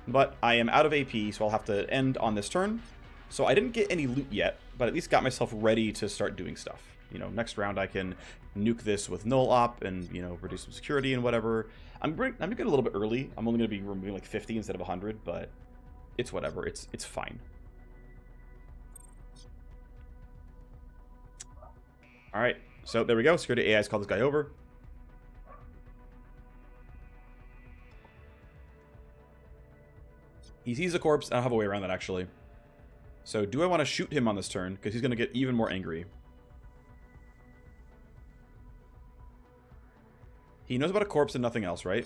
but I am out of AP, so I'll have to end on this turn. So I didn't get any loot yet, but at least got myself ready to start doing stuff. You know, next round I can nuke this with null op and, you know, reduce some security and whatever. I'm getting a little bit early. I'm only going to be removing like 50 instead of 100, but it's whatever. It's fine. All right, so there we go. Security AI's called this guy over. He sees a corpse. I don't have a way around that, actually. So do I want to shoot him on this turn? Because he's going to get even more angry. He knows about a corpse and nothing else, right?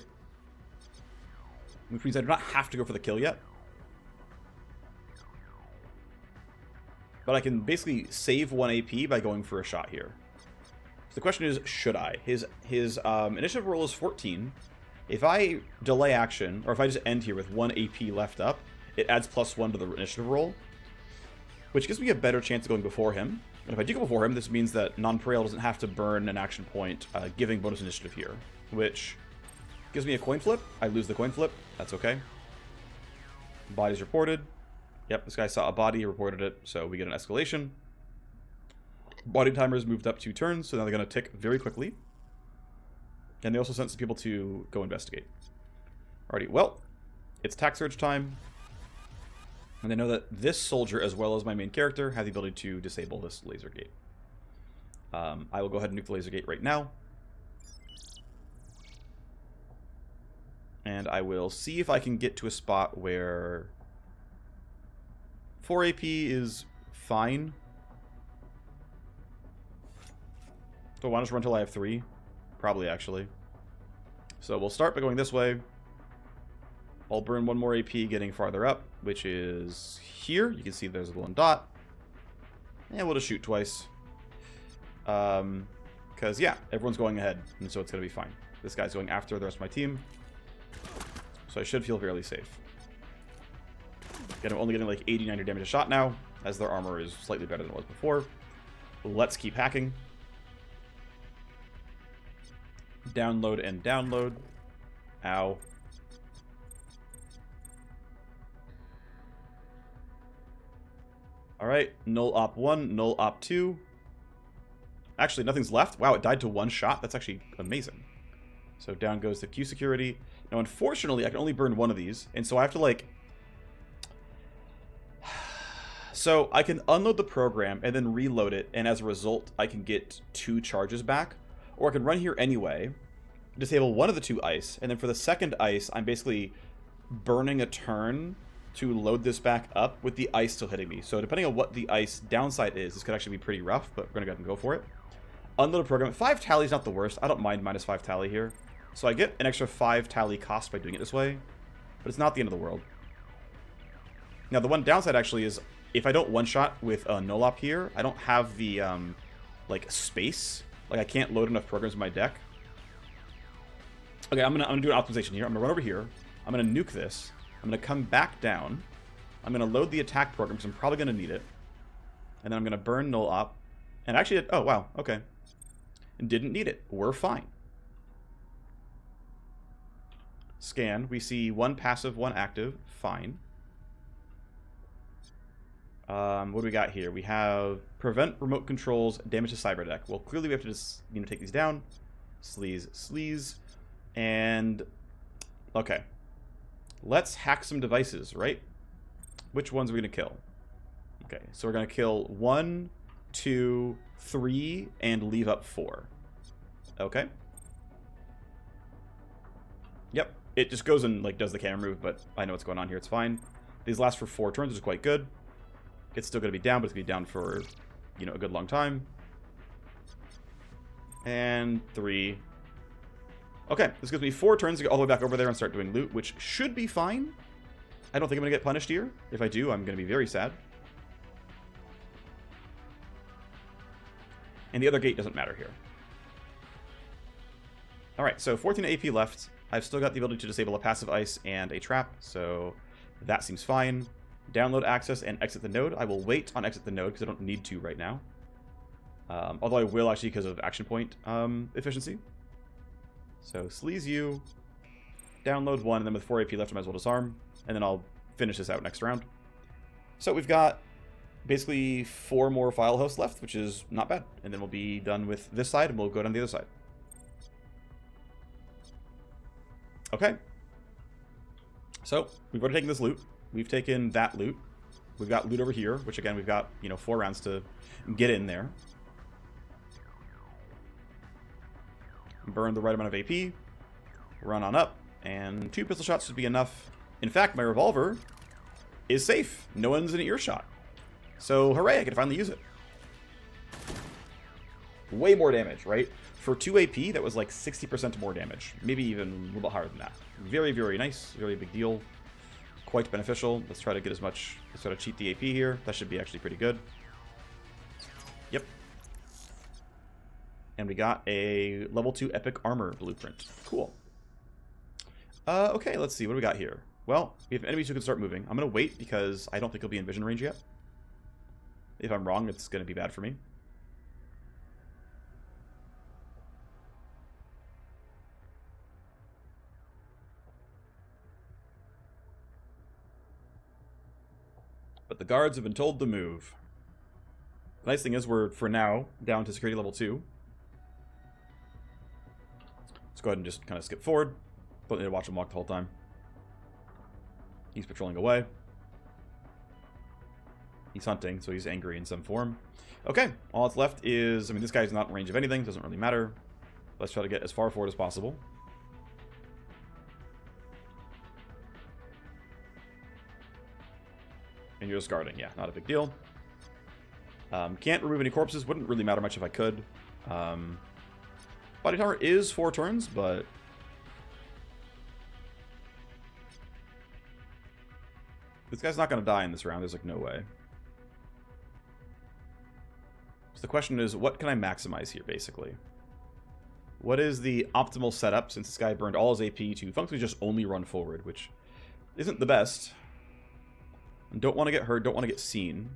Which means I do not have to go for the kill yet. But I can basically save 1 AP by going for a shot here. So the question is, should I? His initiative roll is 14. If I delay action, or if I just end here with 1 AP left up, it adds +1 to the initiative roll, which gives me a better chance of going before him. And if I do go before him, this means that non-Parail doesn't have to burn an action point, giving bonus initiative here, which gives me a coin flip. I lose the coin flip. That's okay. Body's reported. Yep, this guy saw a body, reported it, so we get an escalation. Body timer's moved up 2 turns, so now they're going to tick very quickly. And they also sent some people to go investigate. Alrighty, well, it's tax surge time. And I know that this soldier, as well as my main character, have the ability to disable this laser gate. I will go ahead and nuke the laser gate right now. And I will see if I can get to a spot where 4 AP is fine. Do I want to just run until I have 3? Probably, actually. So we'll start by going this way. I'll burn 1 more AP getting farther up, which is here. You can see there's a 1 dot. And we'll just shoot twice. Because, yeah, everyone's going ahead, and so it's going to be fine. This guy's going after the rest of my team. So I should feel fairly safe. Again, I'm only getting like 80, 90 damage a shot now, as their armor is slightly better than it was before. Let's keep hacking. Download and download. Ow. Alright, null op 1, null op 2. Actually, nothing's left. Wow, it died to one shot. That's actually amazing. So down goes the Q security. Now, unfortunately, I can only burn one of these, and so I have to, like... So I can unload the program and then reload it, and as a result, I can get 2 charges back. Or I can run here anyway, disable one of the 2 ice, and then for the second ice, I'm basically burning a turn to load this back up with the ice still hitting me. So depending on what the ice downside is, this could actually be pretty rough, but we're going to go ahead and go for it. Unload a program. 5 tally is not the worst. I don't mind minus 5 tally here. So I get an extra 5 tally cost by doing it this way, but it's not the end of the world. Now, the one downside actually is if I don't one-shot with a null op here, I don't have the, like, space. Like, I can't load enough programs in my deck. Okay, I'm gonna do an optimization here. I'm gonna run over here. I'm gonna nuke this. I'm gonna come back down. I'm gonna load the attack program because I'm probably gonna need it. And then I'm gonna burn null op. And actually, oh, wow, okay. And didn't need it. We're fine. Scan. We see 1 passive, 1 active. Fine. What do we got here? We have prevent remote controls, damage to cyber deck. Well, clearly we have to just, take these down. Sleaze. And, okay. Let's hack some devices, right? Which ones are we going to kill? Okay, so we're going to kill 1, 2, 3, and leave up 4. Okay. Yep, it just goes and, like, does the camera move, but I know what's going on here. It's fine. These last for 4 turns, which is quite good. It's still going to be down, but it's going to be down for, a good long time. And 3. Okay, this gives me 4 turns to get all the way back over there and start doing loot, which should be fine. I don't think I'm going to get punished here. If I do, I'm going to be very sad. And the other gate doesn't matter here. Alright, so 14 AP left. I've still got the ability to disable a passive ice and a trap, so that seems fine. Download access and exit the node. I will wait on exit the node because I don't need to right now. Although I will actually because of action point efficiency. So sleaze you, download 1, and then with 4 AP left I might as well disarm, and then I'll finish this out next round. So we've got basically 4 more file hosts left, which is not bad. And then we'll be done with this side, and we'll go down the other side. Okay. So we've already taken this loot. We've taken that loot. We've got loot over here, which again, we've got, 4 rounds to get in there. Burn the right amount of AP. Run on up. And 2 pistol shots should be enough. In fact, my revolver is safe. No one's in earshot. So, hooray, I can finally use it. Way more damage, right? For 2 AP, that was like 60% more damage. Maybe even a little bit higher than that. Very, very nice. Very big deal. Quite beneficial. Let's try to get as much... Let's try to cheat the AP here. That should be actually pretty good. Yep. And we got a level 2 epic armor blueprint. Cool. Okay, let's see. What do we got here? Well, we have enemies who can start moving. I'm going to wait because I don't think he'll be in vision range yet. If I'm wrong, it's going to be bad for me. But the guards have been told to move. The nice thing is we're, for now, down to security level 2. Let's go ahead and just kind of skip forward. Don't need to watch him walk the whole time. He's patrolling away. He's hunting, so he's angry in some form. Okay, all that's left is... I mean, this guy's not in range of anything. Doesn't really matter. Let's try to get as far forward as possible. And you're just guarding. Yeah, not a big deal. Can't remove any corpses. Wouldn't really matter much if I could. Body timer is 4 turns, but... This guy's not going to die in this round. There's, like, no way. So the question is, what can I maximize here, basically? What is the optimal setup since this guy burned all his AP to functionally just only run forward, which isn't the best. Don't want to get hurt, don't want to get seen.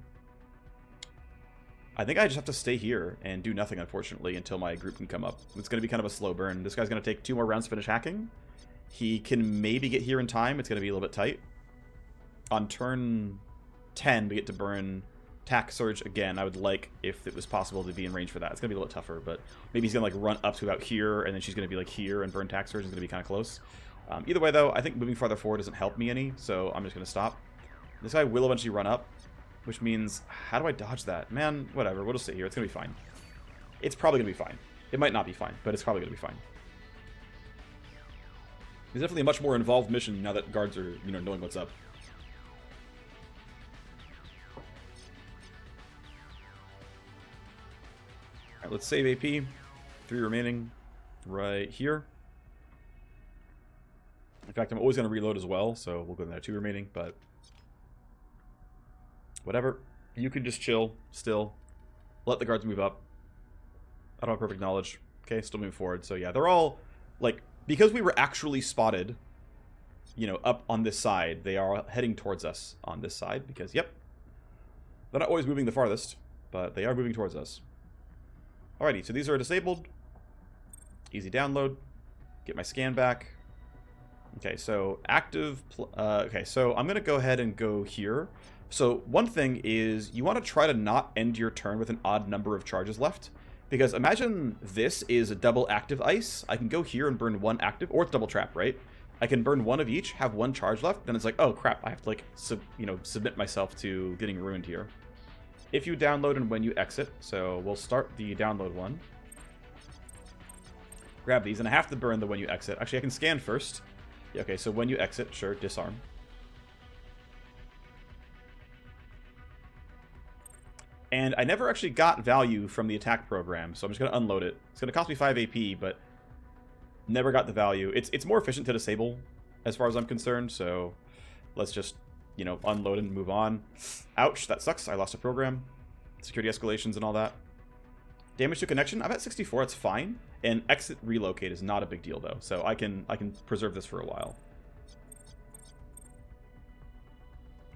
I think I just have to stay here and do nothing, unfortunately, until my group can come up. It's going to be kind of a slow burn. This guy's going to take 2 more rounds to finish hacking. He can maybe get here in time. It's going to be a little bit tight. On turn 10, we get to burn Tack Surge again. I would like, if it was possible, to be in range for that. It's going to be a little tougher, but maybe he's going to like run up to about here, and then she's going to be like here, and burn Tack Surge is going to be kind of close. Either way, though, I think moving farther forward doesn't help me any, so I'm just going to stop. This guy will eventually run up, which means, how do I dodge that? Man, whatever, we'll just sit here. It's going to be fine. It's probably going to be fine. It might not be fine, but it's probably going to be fine. It's definitely a much more involved mission now that guards are, you know, knowing what's up. Alright, let's save AP. 3 remaining right here. In fact, I'm always going to reload as well, so we'll go to that 2 remaining, but whatever. You can just chill, still. Let the guards move up. I don't have perfect knowledge. Okay, still moving forward. So yeah, they're all, like, because we were actually spotted, you know, up on this side, they are heading towards us on this side, because, yep, they're not always moving the farthest, but they are moving towards us. Alrighty, so these are disabled. Easy download. Get my scan back. Okay, so active... okay, so I'm going to go ahead and go here. So one thing is you want to try to not end your turn with an odd number of charges left. Because imagine this is a double active ice. I can go here and burn 1 active, or it's double trap, right? I can burn 1 of each, have 1 charge left, then it's like, oh crap, I have to like, submit myself to getting ruined here. If you download and when you exit, so we'll start the download one. Grab these, and I have to burn the when you exit. Actually, I can scan first. Yeah, okay, so when you exit, sure, disarm. And I never actually got value from the attack program, so I'm just going to unload it. It's going to cost me 5 AP, but never got the value. It's more efficient to disable, as far as I'm concerned, so let's just, you know, unload and move on. Ouch, that sucks. I lost a program. Security escalations and all that. Damage to connection, I'm at 64, that's fine. And exit relocate is not a big deal, though, so I can preserve this for a while.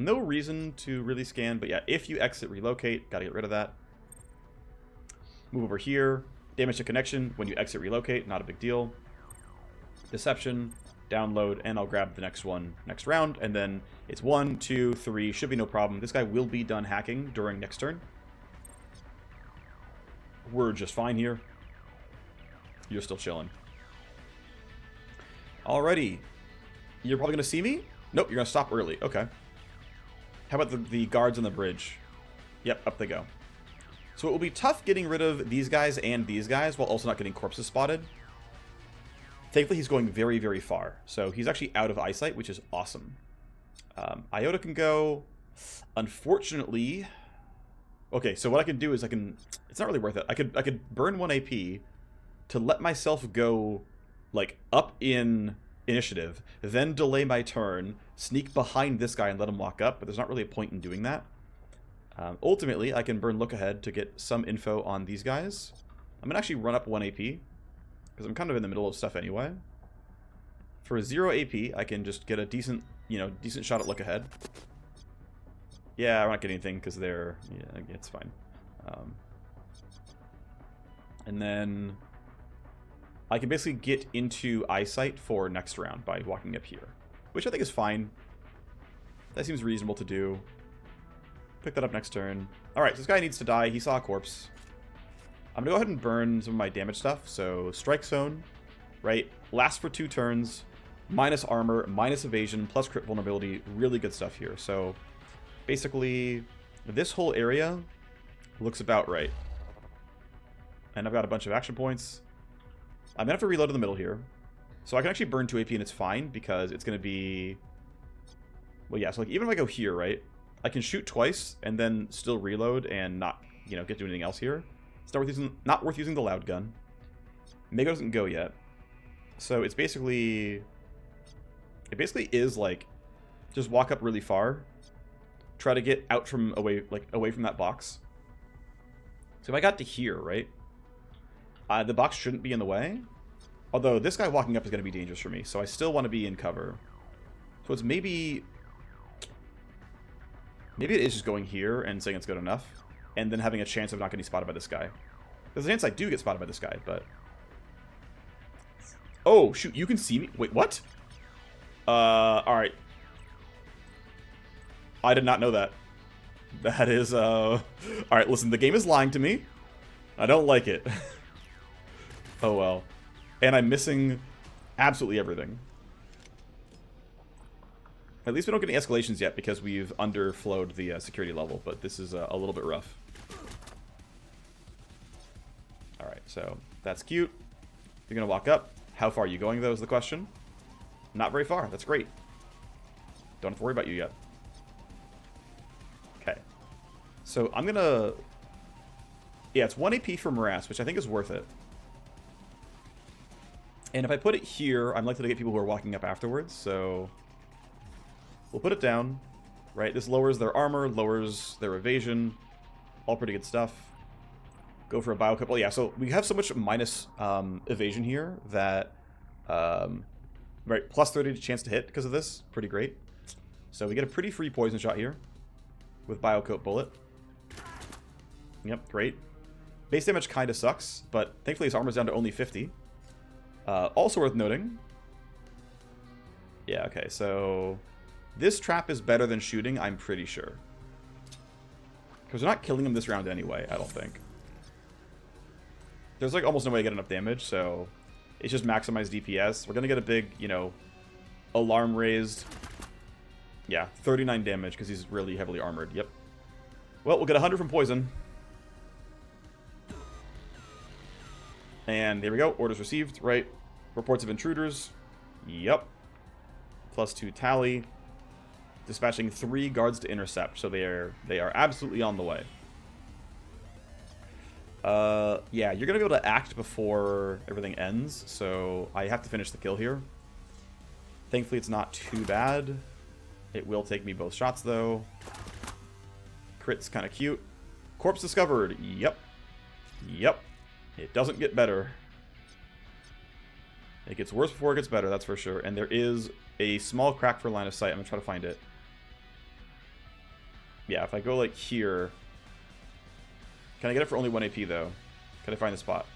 No reason to really scan, but yeah, if you exit relocate, gotta get rid of that. Move over here. Damage to connection when you exit relocate, not a big deal. Deception, download, and I'll grab the next one next round, and then it's 1, 2, 3, should be no problem. This guy will be done hacking during next turn. We're just fine here. You're still chilling. Alrighty. You're probably gonna see me? Nope, you're gonna stop early. Okay. How about the guards on the bridge? Yep, up they go. So it will be tough getting rid of these guys and these guys while also not getting corpses spotted. Thankfully, he's going very, very far. So he's actually out of eyesight, which is awesome. Iota can go. Unfortunately... Okay, so what I can do is I can... It's not really worth it. I could burn 1 AP to let myself go, like, up in initiative, then delay my turn, sneak behind this guy and let him walk up, but there's not really a point in doing that. Ultimately, I can burn look ahead to get some info on these guys. I'm gonna actually run up 1 AP, because I'm kind of in the middle of stuff anyway. For 0 AP, I can just get a decent, decent shot at look ahead. Yeah, I'm not getting anything because they're... Yeah, it's fine. And then I can basically get into eyesight for next round by walking up here, which I think is fine. That seems reasonable to do. Pick that up next turn. Alright, so this guy needs to die. He saw a corpse. I'm going to go ahead and burn some of my damage stuff. So, Strike Zone, right? Lasts for 2 turns. Minus armor, minus evasion, plus crit vulnerability. Really good stuff here. So, basically, this whole area looks about right. And I've got a bunch of action points. I'm going to have to reload in the middle here. So I can actually burn 2 AP and it's fine because it's going to be... Well, yeah, so like even if I go here, right? I can shoot twice and then still reload and not, get to do anything else here. It's not worth using the loud gun. Mega doesn't go yet. So it's basically... It basically is like... Just walk up really far. Try to get out from away from that box. So if I got to here, right? The box shouldn't be in the way. Although this guy walking up is going to be dangerous for me, so I still want to be in cover. So it's maybe... Maybe it is just going here and saying it's good enough, and then having a chance of not getting spotted by this guy. There's a chance I do get spotted by this guy, but... Oh, shoot, you can see me? Wait, what? Alright. I did not know that. That is, Alright, listen, the game is lying to me. I don't like it. Oh, well. And I'm missing absolutely everything. At least we don't get any escalations yet because we've underflowed the security level, but this is a little bit rough. Alright, so that's cute. You're going to walk up. How far are you going, though, is the question. Not very far. That's great. Don't have to worry about you yet. Okay. So I'm going to... Yeah, it's 1 AP for Morass, which I think is worth it. And if I put it here, I'm likely to get people who are walking up afterwards, so... We'll put it down, right? This lowers their armor, lowers their evasion. All pretty good stuff. Go for a bio couple. Yeah, so we have so much minus evasion here that... right, plus 30 chance to hit because of this. Pretty great. So we get a pretty free poison shot here with Biocoat Bullet. Yep, great. Base damage kind of sucks, but thankfully his armor's down to only 50. Also worth noting. Yeah, okay, so... This trap is better than shooting, I'm pretty sure. Because we're not killing him this round anyway, I don't think. There's like almost no way to get enough damage, so... It's just maximize DPS. We're gonna get a big, you know, alarm raised. Yeah, 39 damage because he's really heavily armored. Yep. Well, we'll get 100 from poison. And there we go. Orders received, right? Reports of intruders. Yep. +2 tally. Dispatching 3 guards to intercept, so they are absolutely on the way. Yeah, you're gonna be able to act before everything ends, so I have to finish the kill here. Thankfully, it's not too bad. It will take me both shots, though. Crit's kind of cute. Corpse discovered. Yep. Yep. It doesn't get better. It gets worse before it gets better, that's for sure. And there is a small crack for line of sight. I'm gonna try to find it. Yeah, if I go, like, here... Can I get it for only 1 AP, though? Can I find the spot?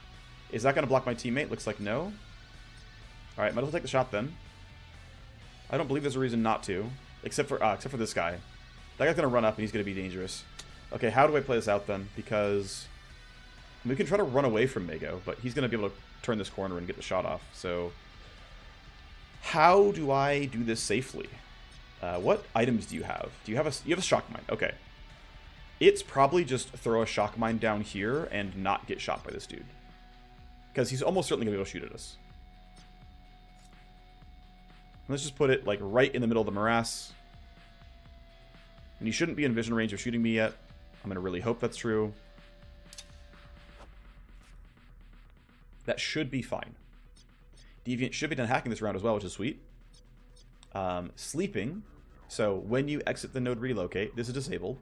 Is that going to block my teammate? Looks like no. Alright, might as well take the shot, then. I don't believe there's a reason not to. Except for this guy. That guy's going to run up, and he's going to be dangerous. Okay, how do I play this out, then? Because... we can try to run away from Mago, but he's going to be able to turn this corner and get the shot off, so... How do I do this safely? What items do you have? You have a shock mine. Okay. It's probably just throw a shock mine down here and not get shot by this dude. Because he's almost certainly going to be able to shoot at us. Let's just put it like right in the middle of the morass. And he shouldn't be in vision range of shooting me yet. I'm going to really hope that's true. That should be fine. Deviant should be done hacking this round as well, which is sweet. Sleeping. So when you exit the node relocate, this is disabled.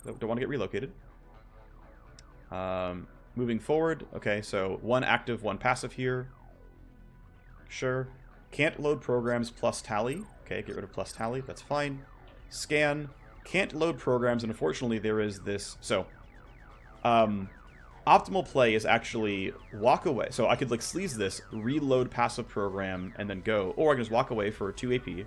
Don't want to get relocated. Moving forward. Okay, so 1 active, 1 passive here. Sure. Can't load programs plus tally. Okay, get rid of plus tally. That's fine. Scan. Can't load programs, and unfortunately there is this... So, optimal play is actually walk away. So I could like sleaze this, reload passive program, and then go. Or I can just walk away for 2 AP.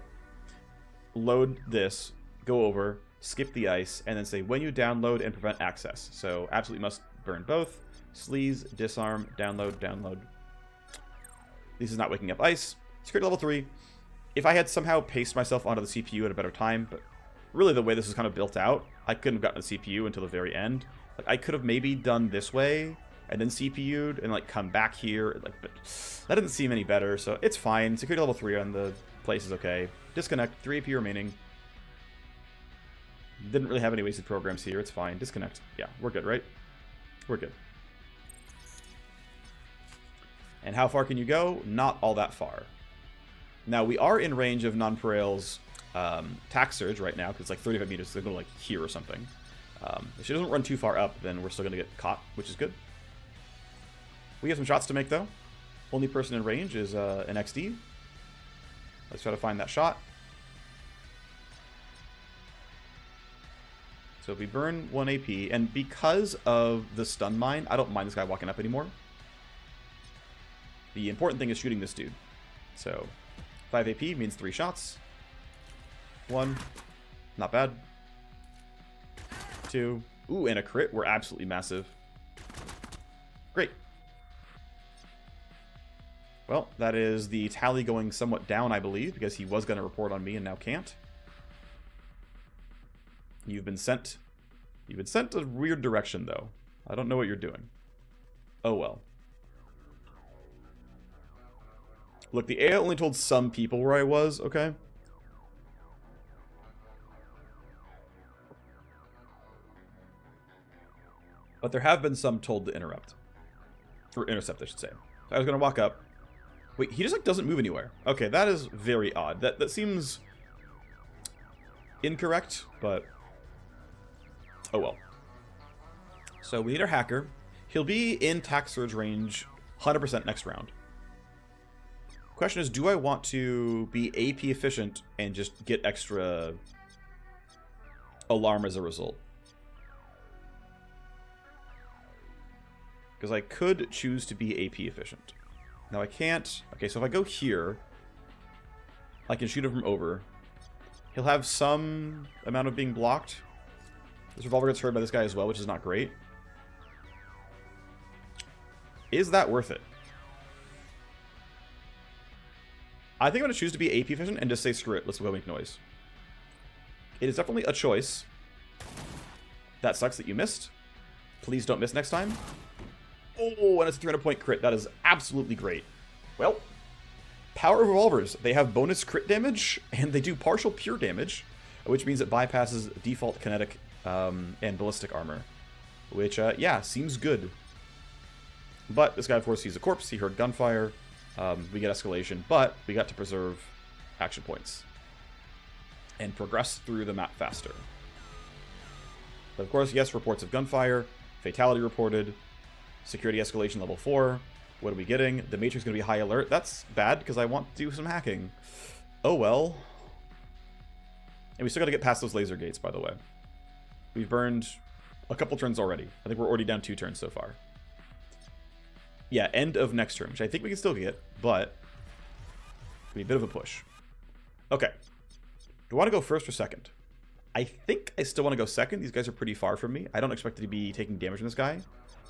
Load this, go over, skip the ice, and then say when you download and prevent access. So absolutely must burn both. Sleaze, disarm, download, download. This is not waking up ice. Security level 3. If I had somehow paced myself onto the CPU at a better time, but really the way this is kind of built out, I couldn't have gotten the CPU until the very end. Like, I could have maybe done this way and then CPU'd and like come back here, like, but that didn't seem any better, so it's fine. Security level 3 on the place is okay. Disconnect, 3 AP remaining. Didn't really have any wasted programs here, it's fine. Disconnect. Yeah, we're good, right? We're good. And how far can you go? Not all that far. Now, we are in range of Nonpareil's tack surge right now, because it's like 35 meters, so they're going to like here or something. If she doesn't run too far up, then we're still going to get caught, which is good. We have some shots to make, though. Only person in range is an XD. Let's try to find that shot. So we burn 1 AP, and because of the stun mine, I don't mind this guy walking up anymore. The important thing is shooting this dude. So 5 AP means 3 shots. 1. Not bad. 2. Ooh, and a crit. We're absolutely massive. Great. Well, that is the tally going somewhat down, I believe, because he was going to report on me and now can't. You've been sent. You've been sent a weird direction, though. I don't know what you're doing. Oh, well. Look, the AI only told some people where I was, okay? But there have been some told to interrupt. Or intercept, I should say. I was going to walk up. Wait, he just, like, doesn't move anywhere. Okay, that is very odd. That seems incorrect, but oh well. So we need our hacker. He'll be in tax surge range 100% next round. Question is, do I want to be AP efficient and just get extra alarm as a result? Because I could choose to be AP efficient. Now I can't. Okay, so if I go here, I can shoot him from over. He'll have some amount of being blocked. This revolver gets heard by this guy as well, which is not great. Is that worth it? I think I'm going to choose to be AP efficient and just say screw it. Let's go make noise. It is definitely a choice. That sucks that you missed. Please don't miss next time. Oh, and it's a 300-point crit. That is absolutely great. Well, power of revolvers. They have bonus crit damage, and they do partial pure damage, which means it bypasses default kinetic and ballistic armor. Which, yeah, seems good. But this guy, of course, sees a corpse. He heard gunfire. We get escalation, but we got to preserve action points and progress through the map faster. But, of course, yes, reports of gunfire. Fatality reported. Security escalation level 4. What are we getting? The Matrix is going to be high alert. That's bad because I want to do some hacking. Oh well. And we still got to get past those laser gates, by the way. We've burned a couple turns already. I think we're already down 2 turns so far. Yeah, end of next turn, which I think we can still get, but it'll be a bit of a push. Okay. Do I want to go first or second? I think I still want to go second. These guys are pretty far from me. I don't expect to be taking damage from this guy.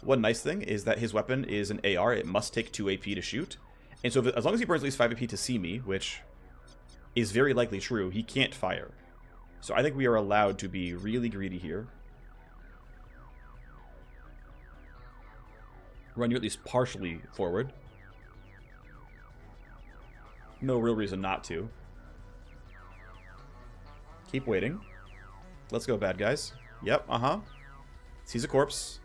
One nice thing is that his weapon is an AR. It must take 2 AP to shoot. And so as long as he burns at least 5 AP to see me, which is very likely true, he can't fire. So I think we are allowed to be really greedy here. Run you at least partially forward. No real reason not to. Keep waiting. Let's go, bad guys. Yep, Sees a corpse.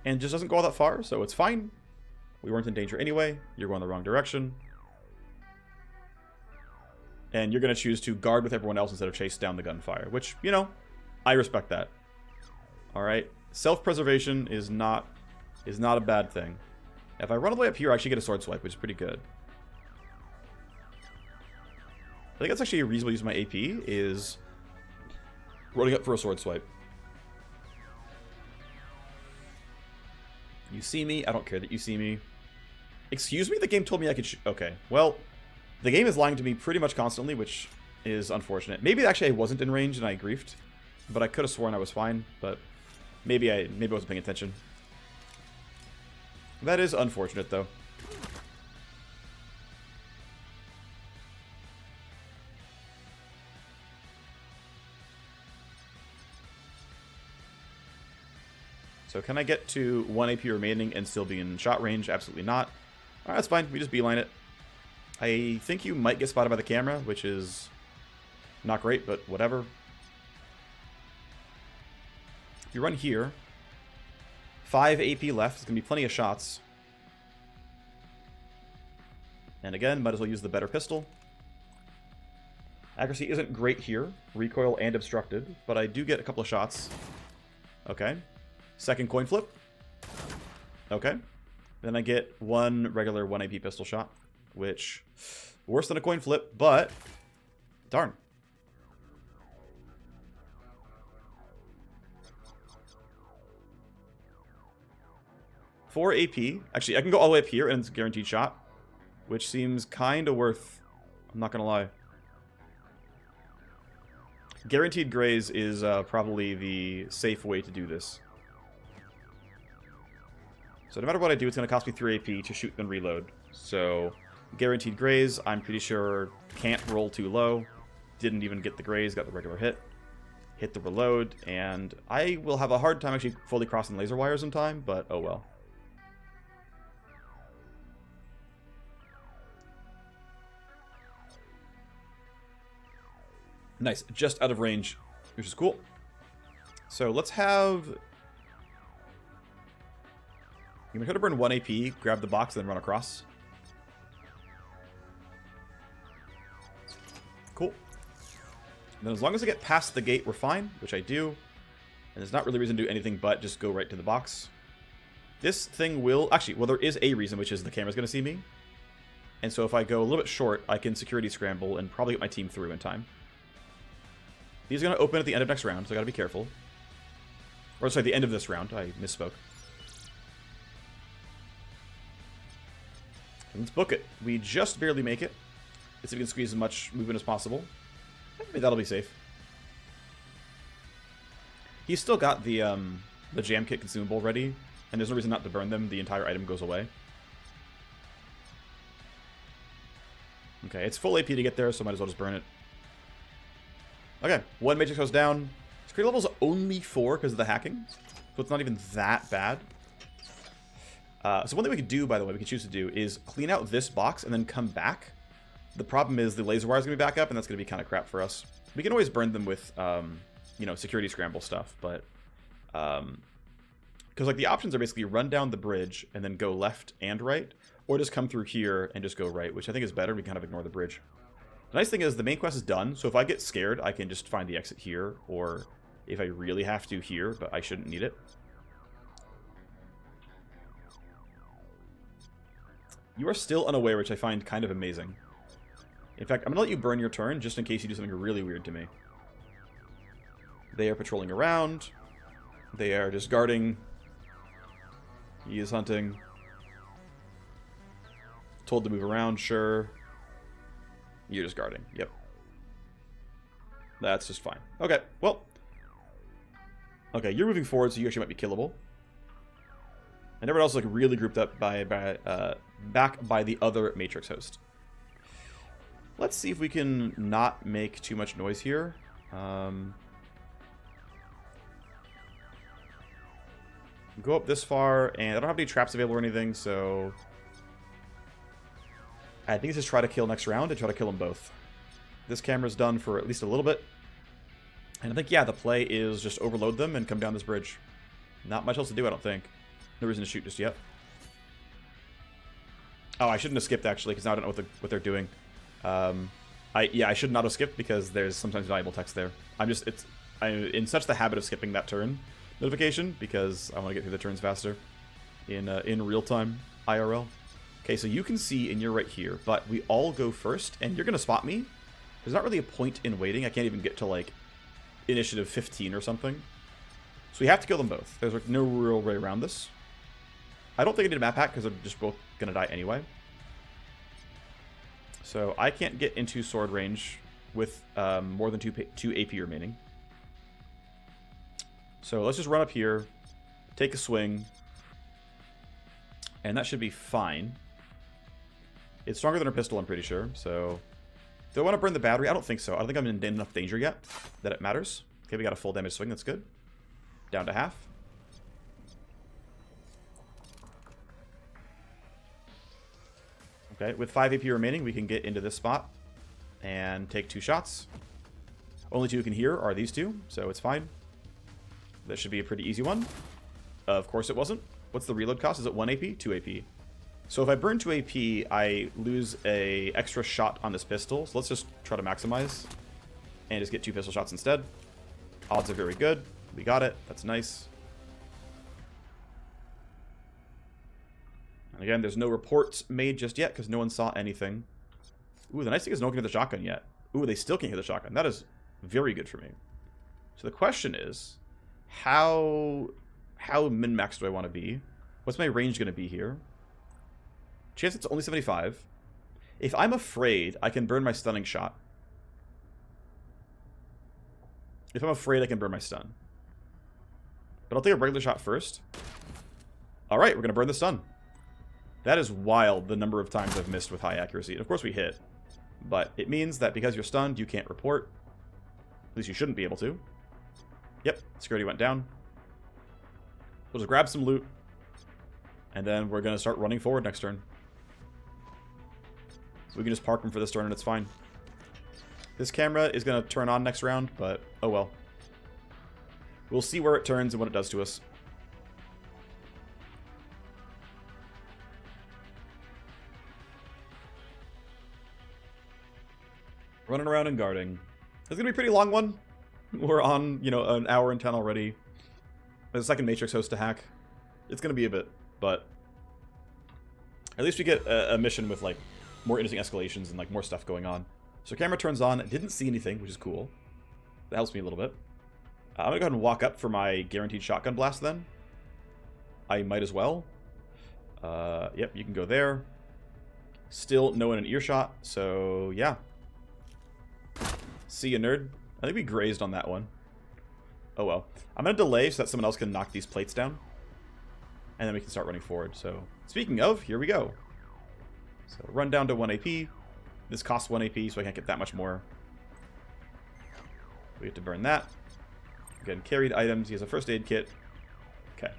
And just doesn't go all that far, so it's fine. We weren't in danger anyway. You're going the wrong direction. And you're going to choose to guard with everyone else instead of chase down the gunfire. Which, you know, I respect that. Alright. Self-preservation is not a bad thing. If I run all the way up here, I actually get a sword swipe, which is pretty good. I think that's actually a reasonable use of my AP, is running up for a sword swipe. You see me? I don't care that you see me. Excuse me? The game told me I could shoot. Okay, well, the game is lying to me pretty much constantly, which is unfortunate. Maybe actually I wasn't in range and I griefed, but I could have sworn I was fine, but maybe I wasn't paying attention. That is unfortunate, though. So can I get to 1 AP remaining and still be in shot range? Absolutely not. Alright, that's fine. We just beeline it. I think you might get spotted by the camera, which is not great, but whatever. If you run here, 5 AP left. There's going to be plenty of shots. And again, might as well use the better pistol. Accuracy isn't great here. Recoil and obstructed, but I do get a couple of shots. Okay. Second coin flip. Okay. Then I get one regular 1 AP pistol shot, which worse than a coin flip, but darn. For AP, actually, I can go all the way up here and it's a guaranteed shot, which seems kind of worth. I'm not gonna lie. Guaranteed graze is probably the safe way to do this. So no matter what I do, it's going to cost me 3 AP to shoot and reload. So guaranteed graze, I'm pretty sure can't roll too low. Didn't even get the graze, got the regular hit. Hit the reload, and I will have a hard time actually fully crossing laser wires in time, but oh well. Nice, just out of range, which is cool. So let's have... I'm going to burn 1 AP, grab the box, and then run across. Cool. And then as long as I get past the gate, we're fine, which I do. And there's not really a reason to do anything but just go right to the box. This thing will... Actually, well, there is a reason, which is the camera's going to see me. And so if I go a little bit short, I can security scramble and probably get my team through in time. These are going to open at the end of next round, so I gotta be careful. Or sorry, the end of this round. I misspoke. Let's book it. We just barely make it. Let's see if we can squeeze as much movement as possible. Maybe that'll be safe. He's still got the jam kit consumable ready, and there's no reason not to burn them. The entire item goes away. Okay, it's full AP to get there, so might as well just burn it. Okay, 1 matrix goes down. Security level is only 4 because of the hacking, so it's not even that bad. So one thing we could do, by the way, we could choose to do, is clean out this box and then come back. The problem is the laser wire is going to be back up, and that's going to be kind of crap for us. We can always burn them with, you know, security scramble stuff, but... Because, like, the options are basically run down the bridge and then go left and right, or just come through here and just go right, which I think is better. We kind of ignore the bridge. The nice thing is the main quest is done, so if I get scared, I can just find the exit here, or if I really have to here, but I shouldn't need it. You are still unaware, which I find kind of amazing. In fact, I'm going to let you burn your turn, just in case you do something really weird to me. They are patrolling around. They are just guarding. He is hunting. Told to move around, sure. You're just guarding. Yep. That's just fine. Okay, well. Okay, you're moving forward, so you actually might be killable. And everyone else is like really grouped up back by the other Matrix host. Let's see if we can not make too much noise here. Go up this far, and I don't have any traps available or anything, so... I think just try to kill next round and try to kill them both. This camera's done for at least a little bit. And I think, yeah, the play is just overload them and come down this bridge. Not much else to do, I don't think. No reason to shoot just yet. Oh, I shouldn't have skipped, actually, because now I don't know what they're doing. I should not have skipped because there's sometimes valuable text there. I'm in such the habit of skipping that turn notification because I want to get through the turns faster in real time IRL. Okay, so you can see, and you're right here, but we all go first, and you're going to spot me. There's not really a point in waiting. I can't even get to, like, initiative 15 or something. So we have to kill them both. There's like, no real way around this. I don't think I need a map hack because they're just both going to die anyway. So I can't get into sword range with more than 2 AP remaining. So let's just run up here, take a swing, and that should be fine. It's stronger than our pistol, I'm pretty sure. So do I want to burn the battery? I don't think so. I don't think I'm in enough danger yet that it matters. Okay, we got a full damage swing. That's good. Down to half. Okay, with 5 AP remaining, we can get into this spot and take 2 shots. Only 2 who can hear are these 2, so it's fine. That should be a pretty easy one. Of course it wasn't. What's the reload cost? Is it 1 AP? 2 AP. So if I burn 2 AP, I lose a extra shot on this pistol. So let's just try to maximize and just get 2 pistol shots instead. Odds are very good. We got it. That's nice. Again, there's no reports made just yet because no one saw anything. Ooh, the nice thing is no one can hit the shotgun yet. Ooh, they still can't hit the shotgun. That is very good for me. So the question is, how min-max do I want to be? What's my range going to be here? Chance it's only 75. If I'm afraid, I can burn my stunning shot. If I'm afraid, I can burn my stun. But I'll take a regular shot first. Alright, we're going to burn the stun. That is wild, the number of times I've missed with high accuracy. And of course we hit. But it means that because you're stunned, you can't report. At least you shouldn't be able to. Yep, security went down. We'll just grab some loot. And then we're going to start running forward next turn. So we can just park them for this turn and it's fine. This camera is going to turn on next round, but oh well. We'll see where it turns and what it does to us. Running around and guarding. It's going to be a pretty long one. We're on, you know, an hour and 10 already. There's a second Matrix host to hack. It's going to be a bit, but at least we get a mission with, like, more interesting escalations and, like, more stuff going on. So camera turns on. Didn't see anything, which is cool. That helps me a little bit. I'm going to go ahead and walk up for my guaranteed shotgun blast then. I might as well. Yep, you can go there. Still no one in earshot, so yeah. See ya, nerd. I think we grazed on that one. Oh well. I'm going to delay so that someone else can knock these plates down. And then we can start running forward. So, speaking of, here we go. So, run down to 1 AP. This costs 1 AP, so I can't get that much more. We have to burn that. Again, carried items. He has a first aid kit. Okay.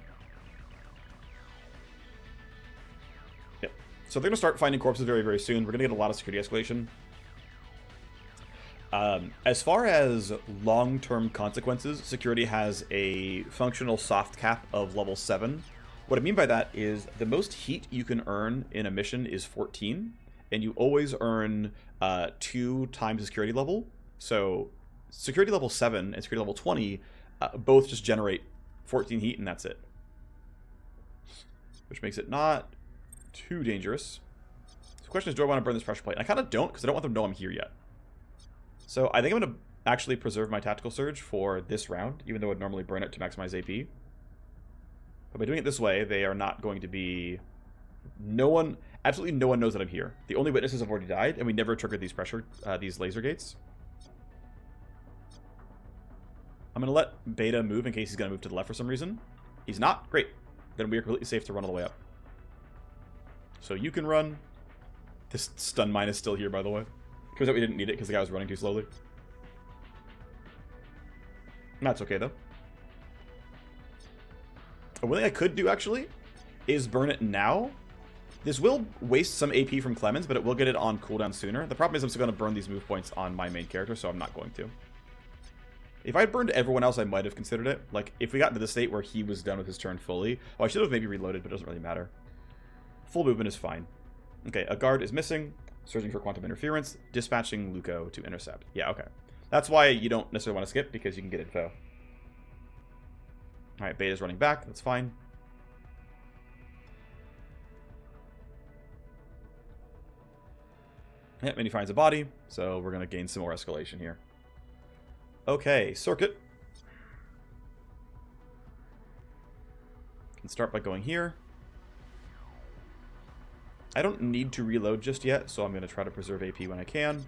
Yep. So they're going to start finding corpses very, very soon. We're going to get a lot of security escalation. As far as long-term consequences, security has a functional soft cap of level 7. What I mean by that is the most heat you can earn in a mission is 14, and you always earn 2 times the security level. So security level 7 and security level 20 both just generate 14 heat, and that's it. Which makes it not too dangerous. So the question is, do I want to burn this pressure plate? I kind of don't, because I don't want them to know I'm here yet. So I think I'm going to actually preserve my tactical surge for this round, even though I'd normally burn it to maximize AP. But by doing it this way, they are not going to be... absolutely no one knows that I'm here. The only witnesses have already died, and we never triggered these these laser gates. I'm going to let Beta move in case he's going to move to the left for some reason. He's not? Great. Then we are completely safe to run all the way up. So you can run. This stun mine is still here, by the way. Turns out we didn't need it because the guy was running too slowly. That's okay, though. One thing I could do, actually, is burn it now. This will waste some AP from Clemens, but it will get it on cooldown sooner. The problem is I'm still going to burn these move points on my main character, so I'm not going to. If I had burned everyone else, I might have considered it. Like, if we got into the state where he was done with his turn fully. Oh, I should have maybe reloaded, but it doesn't really matter. Full movement is fine. Okay, a guard is missing. Searching for quantum interference. Dispatching Luco to intercept. Yeah, okay. That's why you don't necessarily want to skip, because you can get info. Alright, Beta's running back. That's fine. Yep, and he finds a body, so we're going to gain some more escalation here. Okay, circuit. Can start by going here. I don't need to reload just yet, so I'm going to try to preserve AP when I can.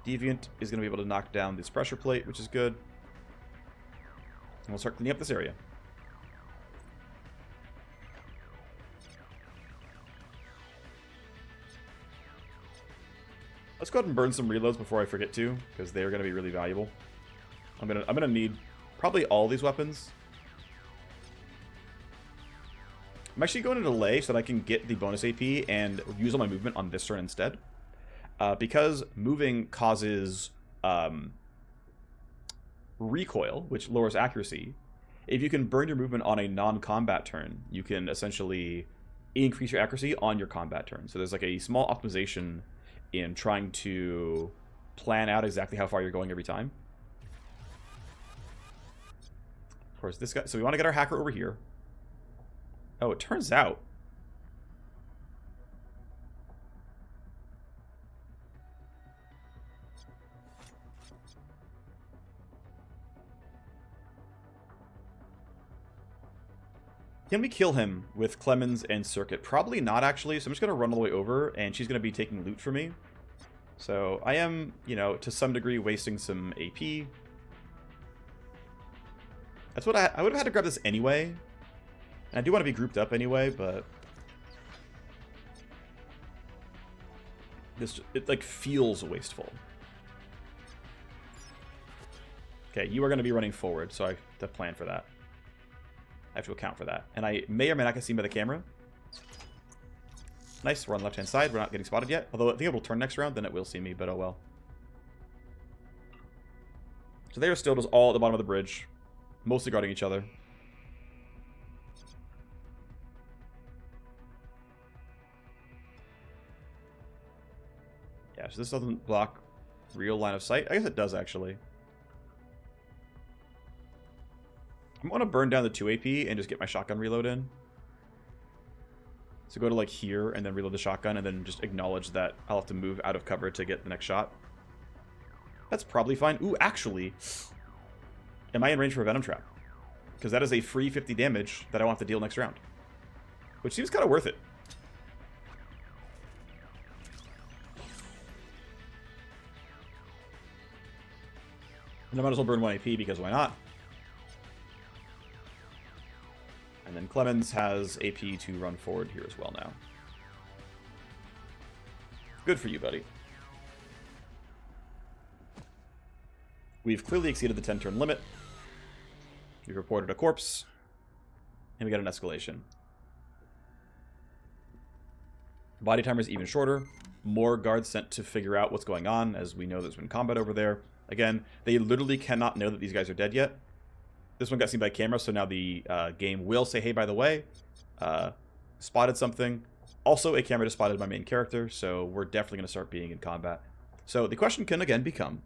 Deviant is going to be able to knock down this pressure plate, which is good. And we'll start cleaning up this area. Let's go ahead and burn some reloads before I forget to, because they are going to be really valuable. I'm gonna need probably all these weapons. I'm actually going to delay so that I can get the bonus AP and use all my movement on this turn instead. Because moving causes recoil, which lowers accuracy. If you can burn your movement on a non-combat turn, you can essentially increase your accuracy on your combat turn. So there's like a small optimization in trying to plan out exactly how far you're going every time. Of course, this guy... So we want to get our hacker over here. Oh, it turns out Can we kill him with Clemens and Circuit? Probably not, actually. So I'm just going to run all the way over, and she's going to be taking loot for me. So I am, you know, to some degree wasting some AP. That's what I would have had to grab this anyway. And I do want to be grouped up anyway, but it like feels wasteful. Okay, you are going to be running forward, so I have to plan for that. I have to account for that. And I may or may not get seen by the camera. Nice, we're on the left-hand side. We're not getting spotted yet. Although I think it will turn next round, then it will see me, but oh well. So they are still just all at the bottom of the bridge. Mostly guarding each other. Yeah, so this doesn't block real line of sight. I guess it does, actually. I'm going to burn down the 2 AP and just get my shotgun reload in. So go to like here and then reload the shotgun and then just acknowledge that I'll have to move out of cover to get the next shot. That's probably fine. Ooh, actually, am I in range for a Venom Trap? Because that is a free 50 damage that I won't have to deal next round. Which seems kind of worth it. And I might as well burn 1 AP because why not? And then Clemens has AP to run forward here as well now. Good for you, buddy. We've clearly exceeded the 10-turn limit. We've reported a corpse. And we got an escalation. Body timer is even shorter. More guards sent to figure out what's going on, as we know there's been combat over there. Again, they literally cannot know that these guys are dead yet. This one got seen by camera, so now the game will say, hey, by the way, spotted something. Also, a camera just spotted my main character, so we're definitely going to start being in combat. So the question can again become,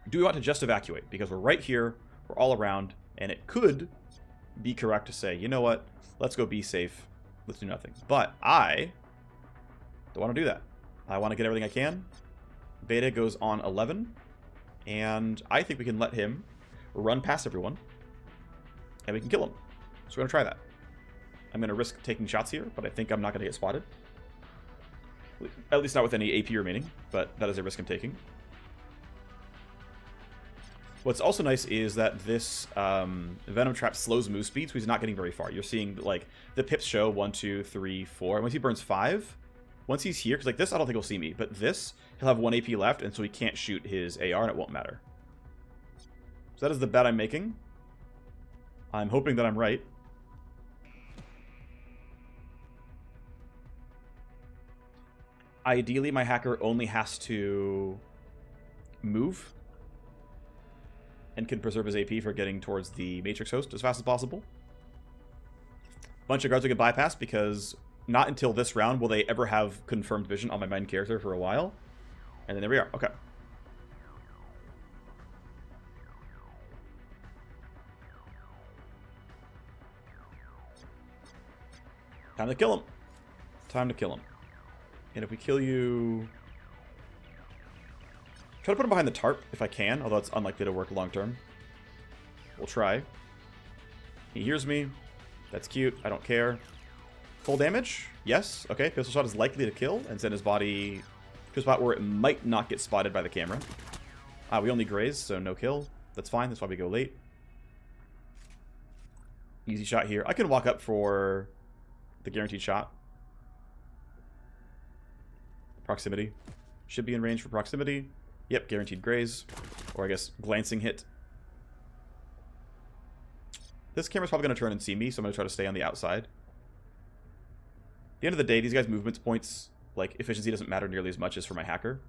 do we want to just evacuate? Because we're right here, we're all around, and it could be correct to say, you know what, let's go be safe, let's do nothing. But I don't want to do that. I want to get everything I can. Beta goes on 11, and I think we can let him run past everyone, and we can kill him. So we're going to try that. I'm going to risk taking shots here, but I think I'm not going to get spotted. At least not with any AP remaining, but that is a risk I'm taking. What's also nice is that this Venom Trap slows move speed, so he's not getting very far. You're seeing, like, the pips show 1, 2, 3, 4. And once he burns 5, once he's here, because, like, this I don't think he'll see me, but this, he'll have 1 AP left, and so he can't shoot his AR, and it won't matter. So that is the bet I'm making. I'm hoping that I'm right. Ideally, my hacker only has to move and can preserve his AP for getting towards the Matrix host as fast as possible. Bunch of guards we can bypass because not until this round will they ever have confirmed vision on my main character for a while. And then there we are. Okay. Time to kill him. Time to kill him. And if we kill you... Try to put him behind the tarp if I can, although it's unlikely to work long term. We'll try. He hears me. That's cute. I don't care. Full damage? Yes. Okay. Pistol shot is likely to kill and send his body to a spot where it might not get spotted by the camera. We only graze, so no kill. That's fine. That's why we go late. Easy shot here. I can walk up for the guaranteed shot. Proximity. Should be in range for proximity. Yep, guaranteed graze. Or I guess glancing hit. This camera's probably going to turn and see me, so I'm going to try to stay on the outside. At the end of the day, these guys' movements points, like, efficiency doesn't matter nearly as much as for my hacker.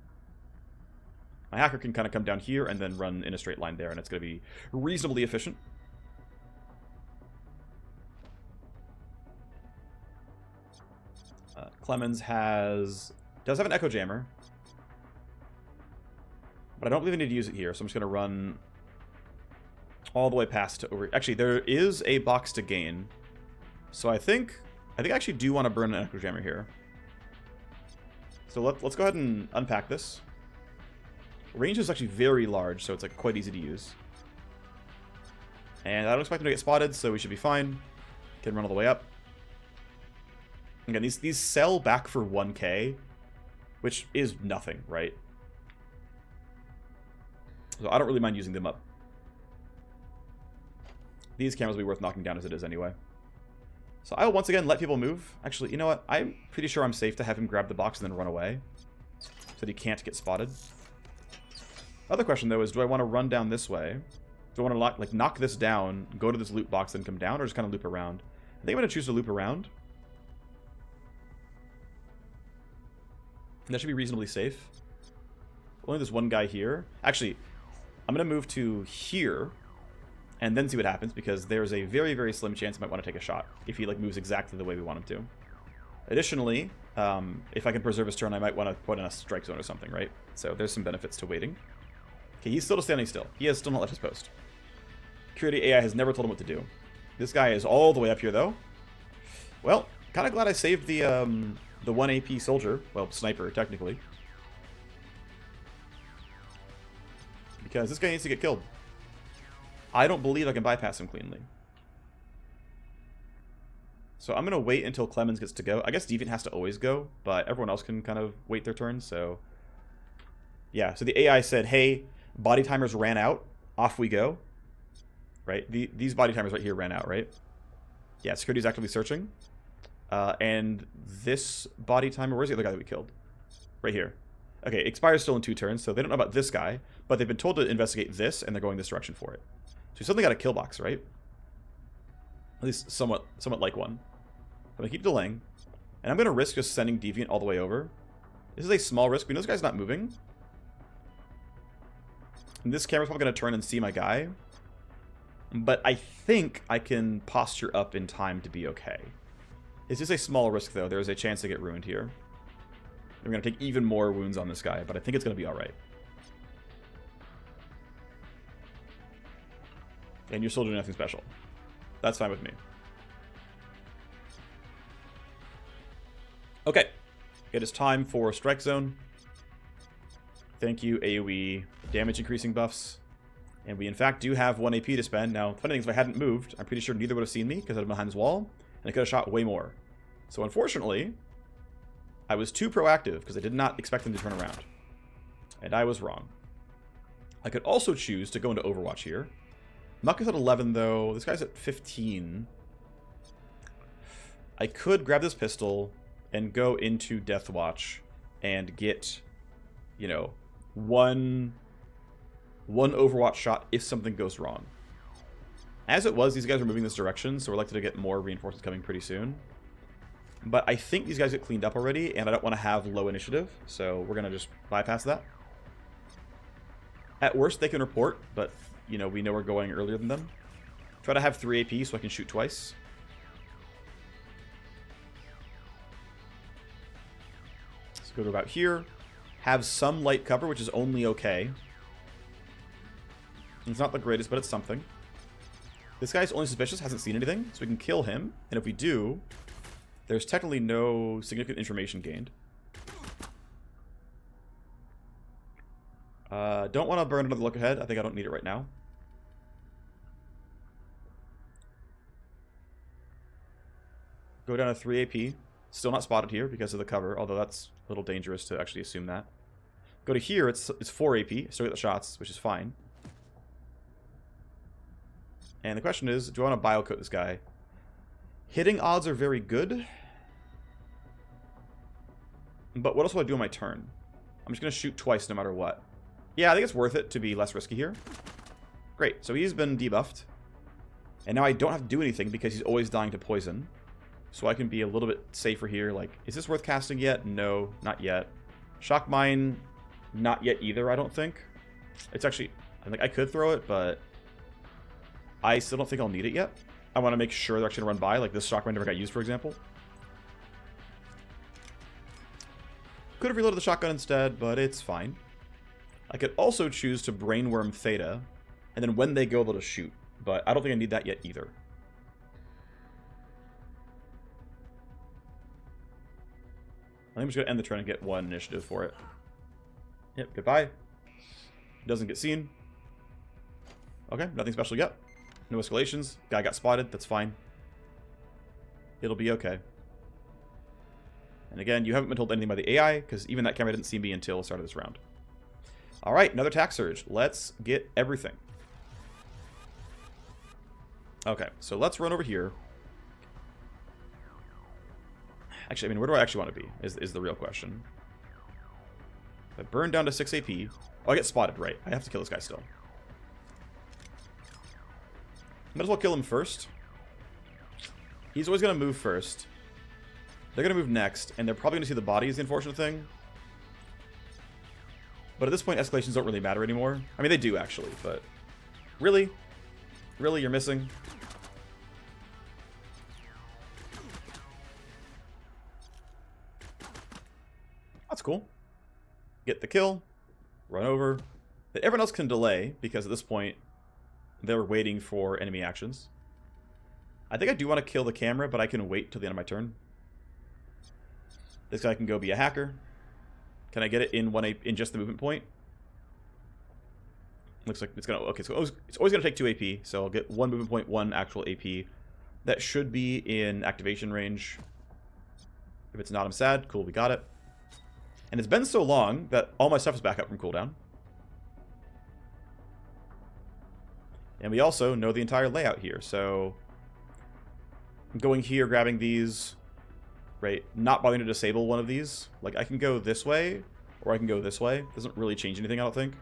My hacker can kind of come down here and then run in a straight line there, and it's going to be reasonably efficient. Clemens does have an Echo Jammer. But I don't believe I need to use it here, so I'm just going to run all the way past to over... Actually, there is a box to gain. So I think I actually do want to burn an Echo Jammer here. So let's go ahead and unpack this. Range is actually very large, so it's like quite easy to use. And I don't expect him to get spotted, so we should be fine. Can run all the way up. Again, these sell back for 1k, which is nothing, right? So I don't really mind using them up. These cameras will be worth knocking down as it is anyway. So I will once again let people move. Actually, you know what? I'm pretty sure I'm safe to have him grab the box and then run away, so that he can't get spotted. Other question, though, is do I want to run down this way? Do I want to like knock this down, go to this loot box, and come down, or just kind of loop around? I think I'm going to choose to loop around. That should be reasonably safe. Only there's one guy here. Actually, I'm going to move to here and then see what happens, because there's a very, very slim chance I might want to take a shot if he like moves exactly the way we want him to. Additionally, if I can preserve his turn, I might want to put in a strike zone or something, right? So there's some benefits to waiting. Okay, he's still standing still. He has still not left his post. Security AI has never told him what to do. This guy is all the way up here, though. Well, kind of glad I saved the 1 AP soldier. Well, sniper, technically. Because this guy needs to get killed. I don't believe I can bypass him cleanly. So I'm going to wait until Clemens gets to go. I guess Deviant has to always go, but everyone else can kind of wait their turn, so... Yeah, so the AI said, hey, body timers ran out. Off we go. Right? These body timers right here ran out, right? Yeah, security's actively searching. And this body timer... Where's the other guy that we killed? Right here. Okay, expires still in 2 turns, so they don't know about this guy, but they've been told to investigate this, and they're going this direction for it. So we suddenly got a kill box, right? At least somewhat like one. I'm going to keep delaying. And I'm going to risk just sending Deviant all the way over. This is a small risk. We know this guy's not moving. And this camera's probably going to turn and see my guy. But I think I can posture up in time to be okay. It's just a small risk, though. There is a chance to get ruined here. We're going to take even more wounds on this guy, but I think it's going to be alright. And you're still doing nothing special. That's fine with me. Okay. It is time for Strike Zone. Thank you, AoE damage increasing buffs. And we, in fact, do have 1 AP to spend. Now, the funny thing is, if I hadn't moved, I'm pretty sure neither would have seen me because I'd been behind this wall, and I could have shot way more. So, unfortunately, I was too proactive because I did not expect them to turn around. And I was wrong. I could also choose to go into Overwatch here. Muck is at 11, though. This guy's at 15. I could grab this pistol and go into Deathwatch and get, you know, one Overwatch shot if something goes wrong. As it was, these guys are moving this direction, so we're likely to get more reinforcements coming pretty soon. But I think these guys get cleaned up already, and I don't want to have low initiative, so we're going to just bypass that. At worst, they can report, but, you know, we know we're going earlier than them. Try to have 3 AP so I can shoot twice. Let's go to about here. Have some light cover, which is only okay. It's not the greatest, but it's something. This guy's only suspicious, hasn't seen anything, so we can kill him. And if we do, there's technically no significant information gained. Don't want to burn another look ahead. I think I don't need it right now. Go down to 3 AP. Still not spotted here because of the cover, although that's a little dangerous to actually assume that. Go to here, it's 4 AP. Still get the shots, which is fine. And the question is, do I want to biocoat this guy? Hitting odds are very good. But what else will I do on my turn? I'm just going to shoot twice no matter what. Yeah, I think it's worth it to be less risky here. Great, so he's been debuffed. And now I don't have to do anything because he's always dying to poison. So I can be a little bit safer here. Like, is this worth casting yet? No, not yet. Shock Mine, not yet either, I don't think. It's actually, I think I could throw it, but I still don't think I'll need it yet. I want to make sure they're actually going to run by, like this Shock Mine never got used, for example. Could have reloaded the shotgun instead, but it's fine. I could also choose to Brainworm Theta, and then when they go, they'll just shoot. But I don't think I need that yet either. I think I'm just going to end the turn and get 1 initiative for it. Yep, goodbye. Doesn't get seen. Okay, nothing special yet. No escalations. Guy got spotted, that's fine. It'll be okay. And again, you haven't been told anything by the AI, because even that camera didn't see me until the start of this round. Alright, another attack surge. Let's get everything. Okay, so let's run over here. Actually, I mean, where do I actually want to be, is the real question. If I burn down to 6 AP... Oh, I get spotted, right. I have to kill this guy still. Might as well kill him first. He's always going to move first. They're going to move next, and they're probably going to see the body is the unfortunate thing. But at this point, escalations don't really matter anymore. I mean, they do, actually, but... Really? Really, you're missing? That's cool. Get the kill. Run over. Everyone else can delay, because at this point, they're waiting for enemy actions. I think I do want to kill the camera, but I can wait till the end of my turn. This guy can go be a hacker. Can I get it in just the movement point? Looks like it's gonna... Okay, so it's always gonna take 2 AP, so I'll get 1 movement point, 1 actual AP. That should be in activation range. If it's not, I'm sad. Cool, we got it. And it's been so long that all my stuff is back up from cooldown. And we also know the entire layout here, so... I'm going here, grabbing these... Right, not bothering to disable one of these. Like, I can go this way, or I can go this way. Doesn't really change anything, I don't think.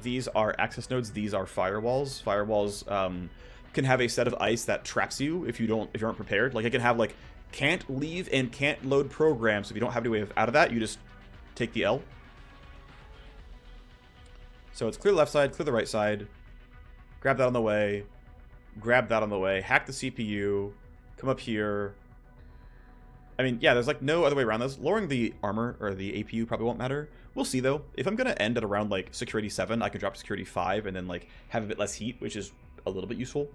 These are access nodes. These are firewalls. Firewalls can have a set of ice that traps you if you aren't prepared. Like, I can have, like, can't leave and can't load programs. If you don't have any way out of that, you just take the L. So it's clear the left side, clear the right side. Grab that on the way. Grab that on the way. Hack the CPU. Come up here. I mean, yeah, there's like no other way around this. Lowering the armor or the APU probably won't matter. We'll see, though. If I'm going to end at around, like, security 7, I could drop to security 5 and then, like, have a bit less heat, which is a little bit useful.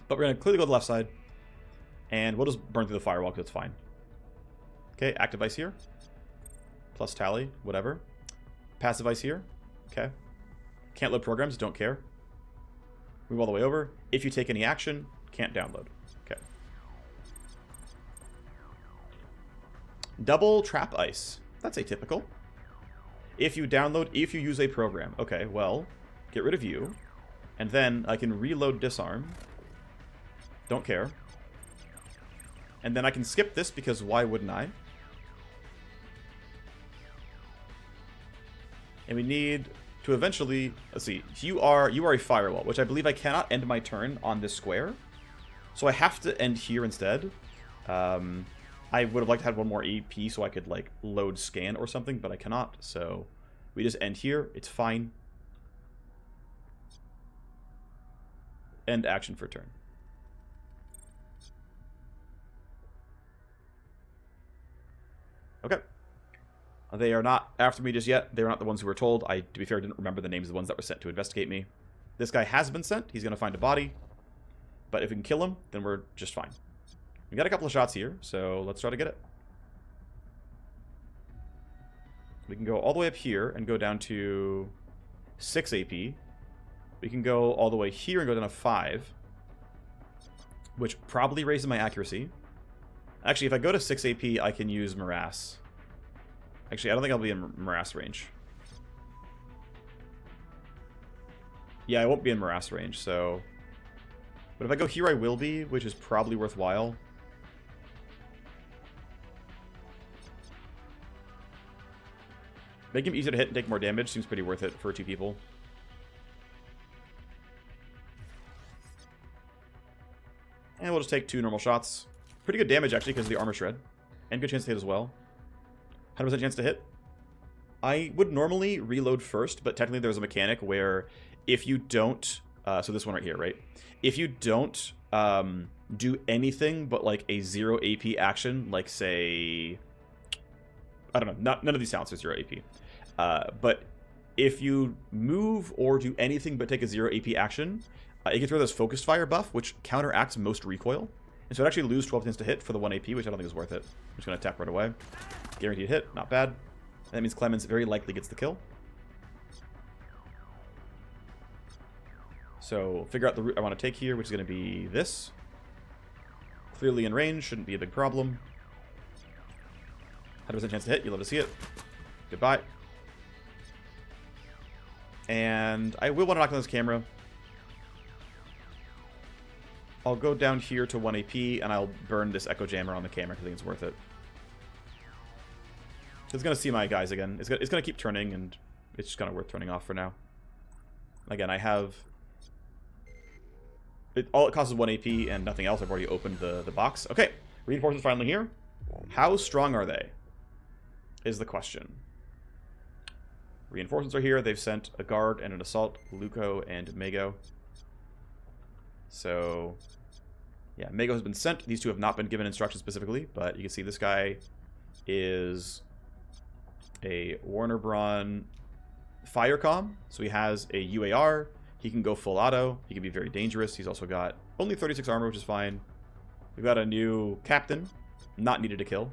But we're going to clearly go to the left side. And we'll just burn through the firewall because it's fine. Okay, active ice here. Plus tally, whatever. Passive ice here. Okay. Can't load programs, don't care. Move all the way over. If you take any action, can't download. Okay. Double trap ice. That's atypical. If you download, if you use a program. Okay, well, get rid of you. And then I can reload disarm. Don't care. And then I can skip this because why wouldn't I? And we need to eventually, let's see, you are a firewall, which I believe I cannot end my turn on this square. So I have to end here instead. I would have liked to have one more AP so I could, like, load scan or something, but I cannot. So we just end here. It's fine. End action for turn. Okay. They are not after me just yet. They're not the ones who were told. I, to be fair, didn't remember the names of the ones that were sent to investigate me. This guy has been sent. He's going to find a body. But if we can kill him, then we're just fine. We got a couple of shots here, so let's try to get it. We can go all the way up here and go down to 6 AP. We can go all the way here and go down to 5. Which probably raises my accuracy. Actually, if I go to 6 AP, I can use Morass. Actually, I don't think I'll be in Morass range. Yeah, I won't be in Morass range, so... But if I go here, I will be, which is probably worthwhile. Make him easier to hit and take more damage seems pretty worth it for 2 people. And we'll just take 2 normal shots. Pretty good damage, actually, because of the armor shred. And good chance to hit as well. 100% chance to hit. I would normally reload first, but technically there's a mechanic where if you don't... so this one right here, right? If you don't do anything but, like, a 0 AP action, like, say... I don't know. None of these sounds are 0 AP. But if you move or do anything but take a 0 AP action, it can throw this focused fire buff, which counteracts most recoil. And so it actually lose 12 chance to hit for the 1 AP, which I don't think is worth it. I'm just going to attack right away. Guaranteed hit. Not bad. And that means Clemens very likely gets the kill. So figure out the route I want to take here, which is going to be this. Clearly in range, shouldn't be a big problem. 100% chance to hit, you love to see it. Goodbye. And I will want to knock on this camera. I'll go down here to 1 AP, and I'll burn this Echo Jammer on the camera because I think it's worth it. It's going to see my guys again. It's going to keep turning, and it's just kind of worth turning off for now. Again, I have... all it costs is 1 AP and nothing else. I've already opened the box. Okay, reinforcements finally here. How strong are they? Is the question. Reinforcements are here. They've sent a guard and an assault, Luco and Mago. So, yeah, Mago has been sent. These two have not been given instructions specifically, but you can see this guy is a Warner Braun Firecom. So he has a UAR. He can go full auto. He can be very dangerous. He's also got only 36 armor, which is fine. We've got a new captain, not needed to kill.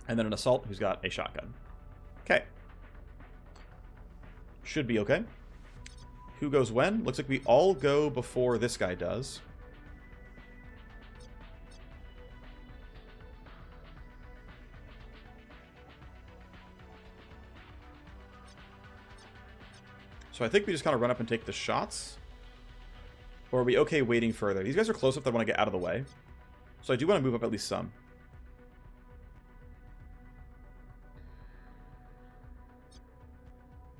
And then an assault who's got a shotgun. Okay. Should be okay. Who goes when? Looks like we all go before this guy does. So I think we just kind of run up and take the shots. Or are we okay waiting further? These guys are close enough that I want to get out of the way. So I do want to move up at least some.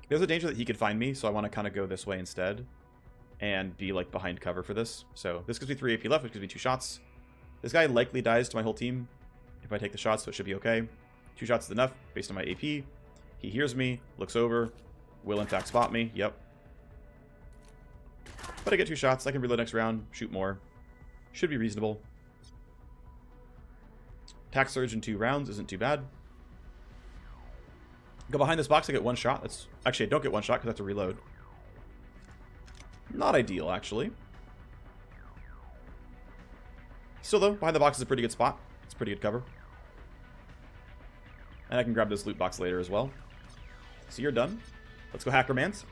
There's a danger that he could find me, so I want to kind of go this way instead. And be, like, behind cover for this. So this gives me 3 AP left, which gives me 2 shots. This guy likely dies to my whole team if I take the shots, so it should be okay. 2 shots is enough, based on my AP. He hears me, looks over, will in fact spot me, yep. But I get 2 shots, I can reload next round, shoot more. Should be reasonable. Attack surge in 2 rounds isn't too bad. Go behind this box, I get 1 shot. That's actually, I don't get 1 shot because I have to reload. Not ideal, actually. Still, though, behind the box is a pretty good spot. It's pretty good cover. And I can grab this loot box later as well. So you're done. Let's go Hackermans.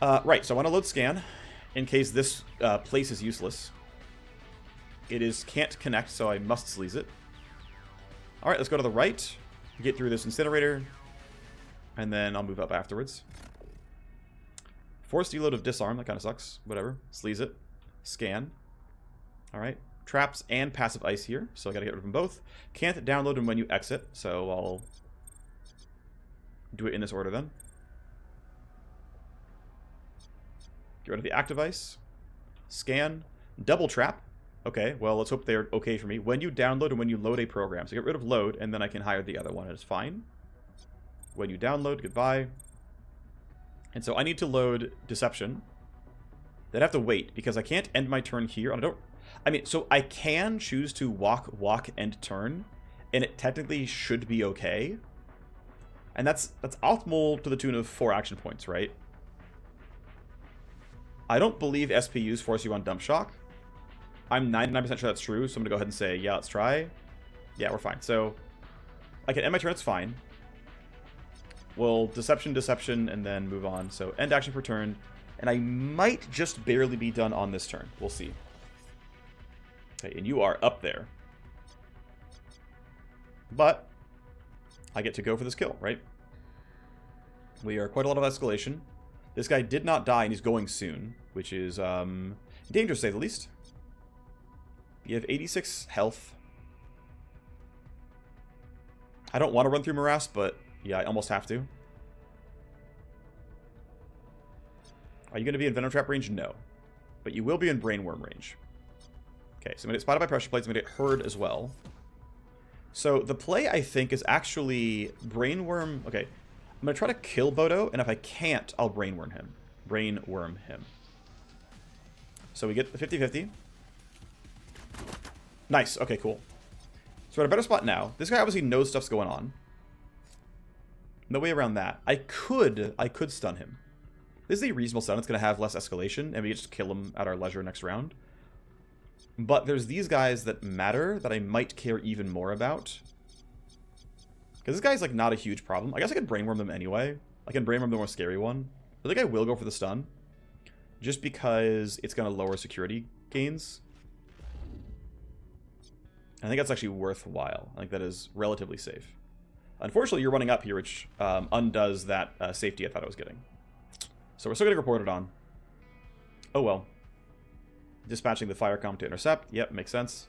Right, so I want to load scan in case this place is useless. It is can't connect, so I must sleaze it. Alright, let's go to the right. Get through this incinerator. And then I'll move up afterwards. Forced deload of disarm, that kind of sucks. Whatever. Sleaze it. Scan. Alright. Traps and passive ice here, so I gotta get rid of them both. Can't download them when you exit, so I'll do it in this order then. Get rid of the active ice. Scan. Double trap. Okay, well, let's hope they're okay for me. When you download and when you load a program. So get rid of load, and then I can hire the other one. It's fine. When you download, goodbye. And so I need to load Deception. Then I have to wait, because I can't end my turn here. So I can choose to walk, end turn, and it technically should be okay. And that's optimal to the tune of 4 action points, right? I don't believe SPUs force you on Dump Shock. I'm 99% sure that's true, so I'm going to go ahead and say, yeah, let's try. Yeah, we're fine. So I can end my turn, it's fine. We'll Deception, and then move on. So end action per turn. And I might just barely be done on this turn. We'll see. Okay, and you are up there. But I get to go for this kill, right? We are quite a lot of escalation. This guy did not die, and he's going soon, which is dangerous to say the least. You have 86 health. I don't want to run through Morass, but yeah, I almost have to. Are you going to be in Venom Trap range? No. But you will be in Brainworm range. Okay, so I'm going to get spotted by pressure plates. I'm going to get heard as well. So the play, I think, is actually Brainworm. Okay, I'm going to try to kill Bodo, and if I can't, I'll Brainworm him. Brainworm him. So we get the 50-50. Nice. Okay, cool. So we're at a better spot now. This guy obviously knows stuff's going on. No way around that. I could stun him. This is a reasonable stun. It's going to have less escalation, and we just kill him at our leisure next round. But there's these guys that matter that I might care even more about. Because this guy's, like, not a huge problem. I guess I could Brainworm them anyway. I can Brainworm the more scary one. I think I will go for the stun. Just because it's going to lower security gains. I think that's actually worthwhile. I think that is relatively safe. Unfortunately, you're running up here, which undoes that safety I thought I was getting. So we're still getting reported on. Oh well. Dispatching the Firecom to intercept. Yep, makes sense.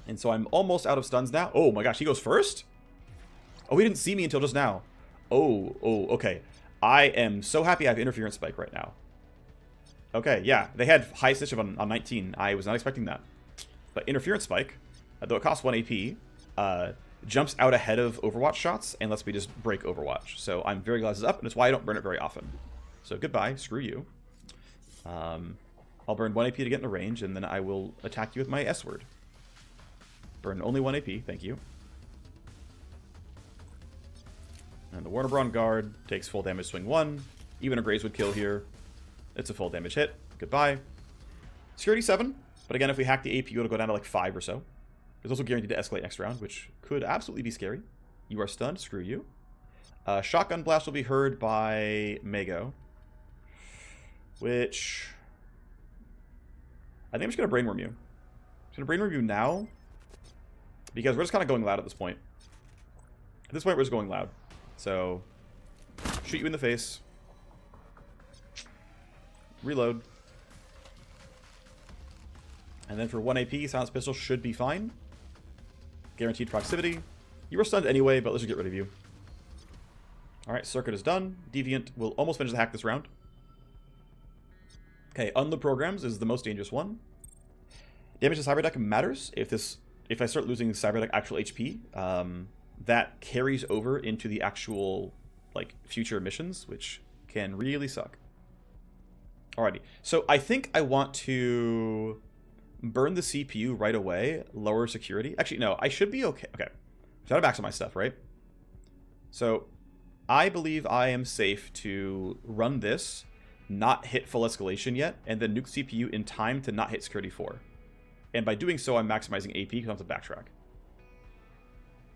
And so I'm almost out of stuns now. Oh my gosh, he goes first? Oh, he didn't see me until just now. Oh, okay. I am so happy I have Interference Spike right now. Okay, yeah. They had high initiative on 19. I was not expecting that. But Interference Spike, though it costs 1 AP, jumps out ahead of Overwatch shots and lets me just break Overwatch. So I'm very glad this is up, and it's why I don't burn it very often. So goodbye, screw you. I'll burn 1 AP to get in the range, and then I will attack you with my S-word. Burn only 1 AP, thank you. And the Warner Braun Guard takes full damage, swing 1. Even a Graze would kill here. It's a full damage hit. Goodbye. Security 7. But again, if we hack the AP, it'll go down to like 5 or so. It's also guaranteed to escalate next round, which could absolutely be scary. You are stunned. Screw you. Shotgun Blast will be heard by Mago. Which... I think I'm just going to Brainworm you. I'm just going to Brainworm you now. Because we're just kind of going loud at this point. At this point, we're just going loud. So, shoot you in the face. Reload. And then for 1 AP, Silence Pistol should be fine. Guaranteed proximity. You were stunned anyway, but let's just get rid of you. Alright, Circuit is done. Deviant will almost finish the hack this round. Okay, Unload Programs is the most dangerous one. Damage to Cyberdeck matters. If I start losing Cyberdeck actual HP, that carries over into the actual like future missions, which can really suck. Alrighty, so I think I want to burn the CPU right away, lower security. Actually, no, I should be okay. Okay, so I have access to my stuff, right? So I believe I am safe to run this, not hit full escalation yet, and then nuke CPU in time to not hit security 4. And by doing so, I'm maximizing AP because I have to backtrack.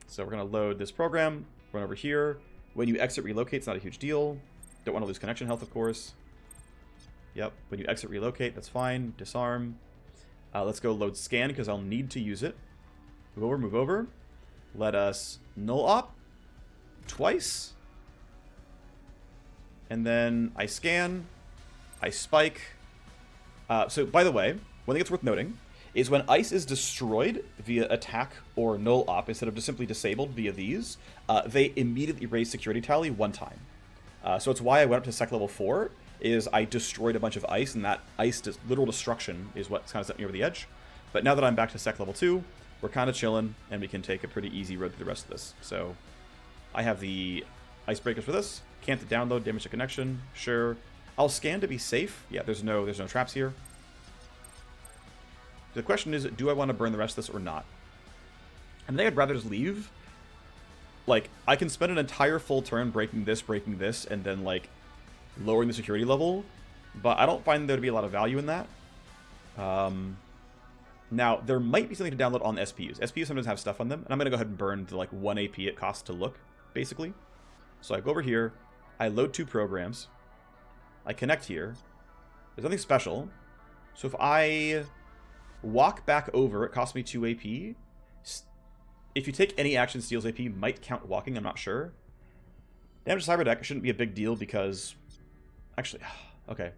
So we're going to load this program, run over here. When you exit relocate, it's not a huge deal. Don't want to lose connection health, of course. Yep, when you exit relocate, that's fine. Disarm. Let's go load scan because I'll need to use it. Move over, move over. Let us null op twice. And then I scan. I spike. So, by the way, one thing that's worth noting is when ice is destroyed via attack or null op, instead of just simply disabled via these, they immediately raise security tally 1 time. So it's why I went up to sec level 4, is I destroyed a bunch of ice, and that ice literal destruction is what kind of set me over the edge. But now that I'm back to sec level 2, we're kind of chilling, and we can take a pretty easy road through the rest of this. So I have the icebreakers for this. Can't download, damage to connection, sure. I'll scan to be safe. Yeah, there's no traps here. The question is, do I want to burn the rest of this or not? I think I'd rather just leave. Like, I can spend an entire full turn breaking this, and then, like, lowering the security level, but I don't find there to be a lot of value in that. Now, there might be something to download on SPUs. SPUs sometimes have stuff on them, and I'm going to go ahead and burn the, like, 1 AP it costs to look, basically. So I go over here, I load 2 programs, I connect here. There's nothing special. So if I walk back over, it costs me 2 AP. If you take any action, steals AP might count walking, I'm not sure. Damage to Cyberdeck shouldn't be a big deal because... Actually, okay.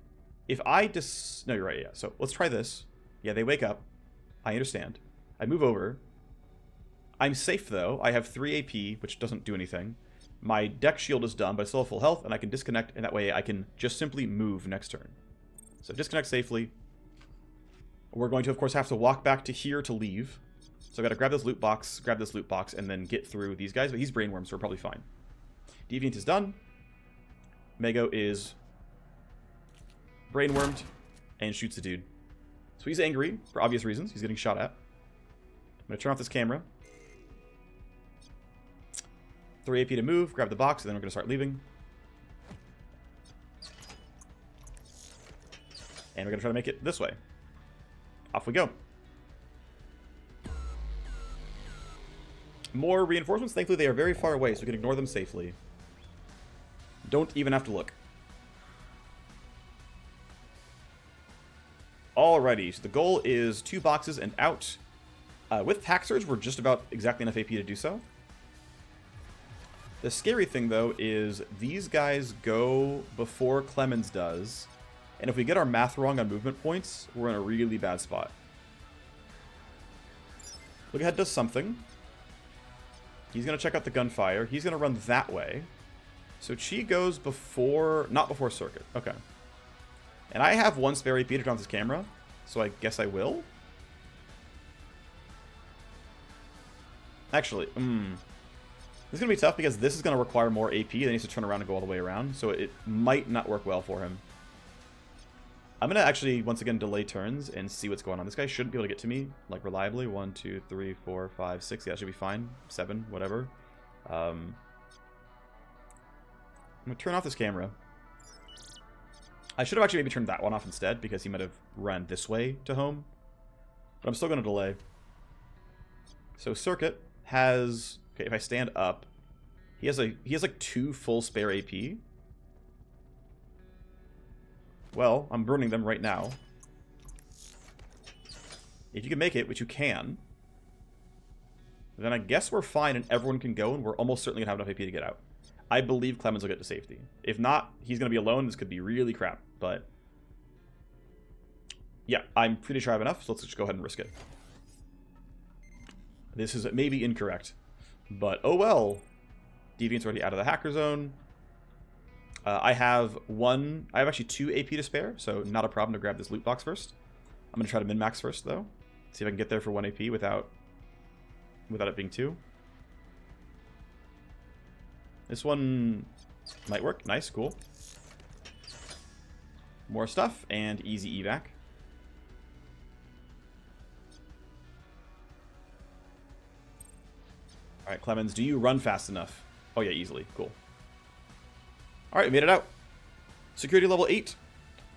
If I No, you're right, yeah. So let's try this. Yeah, they wake up. I understand. I move over. I'm safe, though. I have 3 AP, which doesn't do anything. My deck shield is done, but I still have full health, and I can disconnect, and that way I can just simply move next turn. So disconnect safely. We're going to, of course, have to walk back to here to leave. So I gotta grab this loot box, and then get through these guys, but he's brainworm, so we're probably fine. Deviant is done. Mago is brainwormed and shoots the dude. So he's angry, for obvious reasons. He's getting shot at. I'm gonna turn off this camera. 3 AP to move, grab the box, and then we're gonna start leaving. And we're gonna try to make it this way. Off we go. More reinforcements. Thankfully, they are very far away, so we can ignore them safely. Don't even have to look. Alrighty, so the goal is 2 boxes and out. With Hack Surge, we're just about exactly enough AP to do so. The scary thing, though, is these guys go before Clemens does, and if we get our math wrong on movement points, we're in a really bad spot. Look ahead does something. He's going to check out the gunfire. He's going to run that way. So Chi goes before... not before Circuit. Okay. And I have 1 spare AP to turn off this camera, so I guess I will. Actually, this is going to be tough because this is going to require more AP. Then he needs to turn around and go all the way around, so it might not work well for him. I'm going to actually, once again, delay turns and see what's going on. This guy shouldn't be able to get to me, like, reliably. 1, 2, 3, 4, 5, 6. Yeah, that should be fine. 7, whatever. I'm going to turn off this camera. I should have actually maybe turned that one off instead, because he might have run this way to home. But I'm still going to delay. So Circuit has... okay, if I stand up, he has like 2 full spare AP. Well, I'm burning them right now. If you can make it, which you can, then I guess we're fine and everyone can go, and we're almost certainly going to have enough AP to get out. I believe Clemens will get to safety. If not, he's going to be alone. This could be really crap, but... yeah, I'm pretty sure I have enough, so let's just go ahead and risk it. This is maybe incorrect, but oh well. Deviant's already out of the hacker zone. I have actually 2 AP to spare, so not a problem to grab this loot box first. I'm going to try to min-max first, though. See if I can get there for 1 AP without it being 2. This one might work. Nice, cool. More stuff, and easy evac. Alright, Clemens, do you run fast enough? Oh yeah, easily. Cool. Alright, we made it out. Security level 8.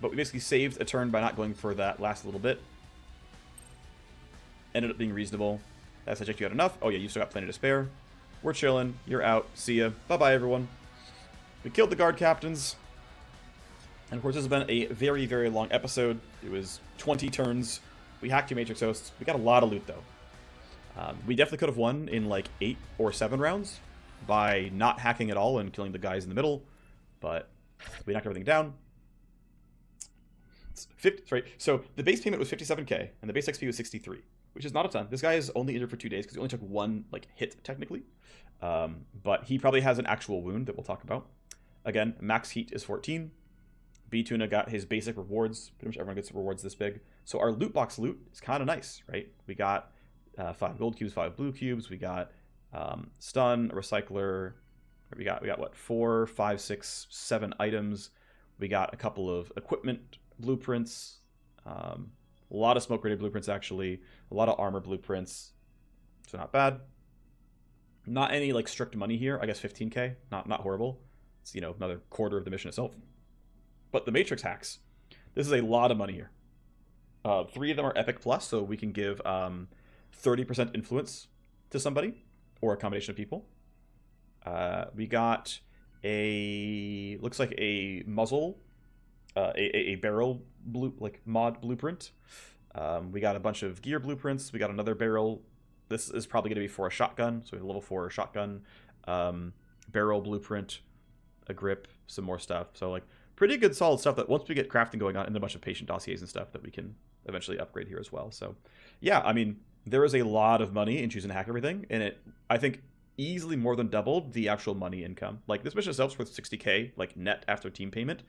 But we basically saved a turn by not going for that last little bit. Ended up being reasonable. That's I checked you out enough. Oh yeah, you still got plenty to spare. We're chilling. You're out. See ya. Bye-bye, everyone. We killed the guard captains. And of course, this has been a very, very long episode. It was 20 turns. We hacked 2 Matrix hosts. We got a lot of loot, though. We definitely could have won in like 8 or 7 rounds by not hacking at all and killing the guys in the middle. But we knocked everything down. It's 50, sorry. So the base payment was 57k, and the base XP was 63, which is not a ton. This guy is only injured for 2 days because he only took 1 like hit technically. But he probably has an actual wound that we'll talk about. Again, max heat is 14. B-Tuna got his basic rewards. Pretty much everyone gets rewards this big. So our loot box loot is kind of nice, right? We got 5 gold cubes, 5 blue cubes. We got stun, a recycler. We got what, 4, 5, 6, 7 items. We got a couple of equipment blueprints. A lot of smoke grenade blueprints, actually. A lot of armor blueprints. So not bad. Not any like strict money here. I guess 15k. Not horrible. It's, you know, another quarter of the mission itself. But the Matrix hacks, this is a lot of money here. 3 of them are Epic Plus, so we can give 30% influence to somebody, or a combination of people. We got a, looks like a muzzle, a barrel mod blueprint. We got a bunch of gear blueprints. We got another barrel. This is probably going to be for a shotgun, so we have a level 4 shotgun, barrel blueprint, a grip, some more stuff. So like pretty good solid stuff that once we get crafting going on, and a bunch of patient dossiers and stuff that we can eventually upgrade here as well. So yeah, I mean, there is a lot of money in choosing to hack everything, and it, I think, easily more than doubled the actual money income. Like this mission itself is worth 60k, like net after team payment.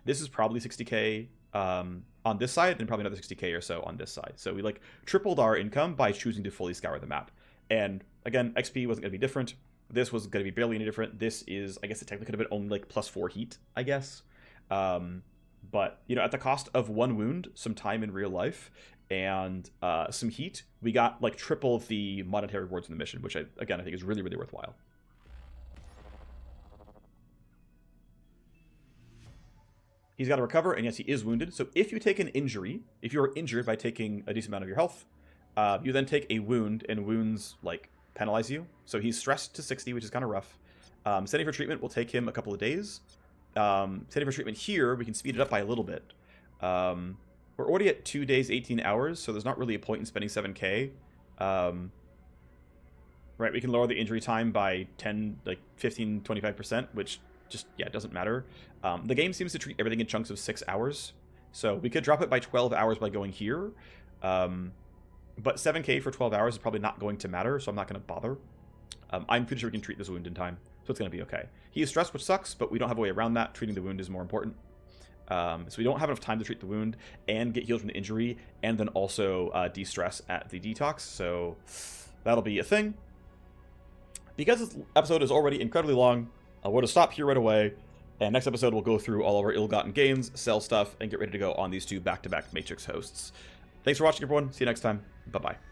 This is probably 60k on this side, and probably another 60k or so on this side. So we like tripled our income by choosing to fully scour the map. And again, XP wasn't going to be different. This was going to be barely any different. This is, I guess it technically could have been only like +4 heat, I guess. But, you know, at the cost of 1 wound, some time in real life, and some heat, we got like triple the monetary rewards in the mission, which I think is really, really worthwhile. He's got to recover, and yes, he is wounded. So if you take an injury, if you're injured by taking a decent amount of your health, you then take a wound, and wounds like penalize you. So he's stressed to 60, which is kind of rough. Sending for treatment will take him a couple of days. Sending for treatment here, we can speed it up by a little bit. We're already at 2 days, 18 hours, so there's not really a point in spending 7k Right, we can lower the injury time by 10, like 15, 25%, which just, yeah, it doesn't matter. The game seems to treat everything in chunks of 6 hours. So we could drop it by 12 hours by going here. But 7k for 12 hours is probably not going to matter, so I'm not going to bother. I'm pretty sure we can treat this wound in time, so it's going to be okay. He is stressed, which sucks, but we don't have a way around that. Treating the wound is more important. So we don't have enough time to treat the wound and get healed from the injury, and then also de-stress at the detox, so that'll be a thing. Because this episode is already incredibly long, we're going to stop here right away, and next episode we'll go through all of our ill-gotten gains, sell stuff, and get ready to go on these 2 back-to-back Matrix hosts. Thanks for watching, everyone. See you next time. Bye-bye.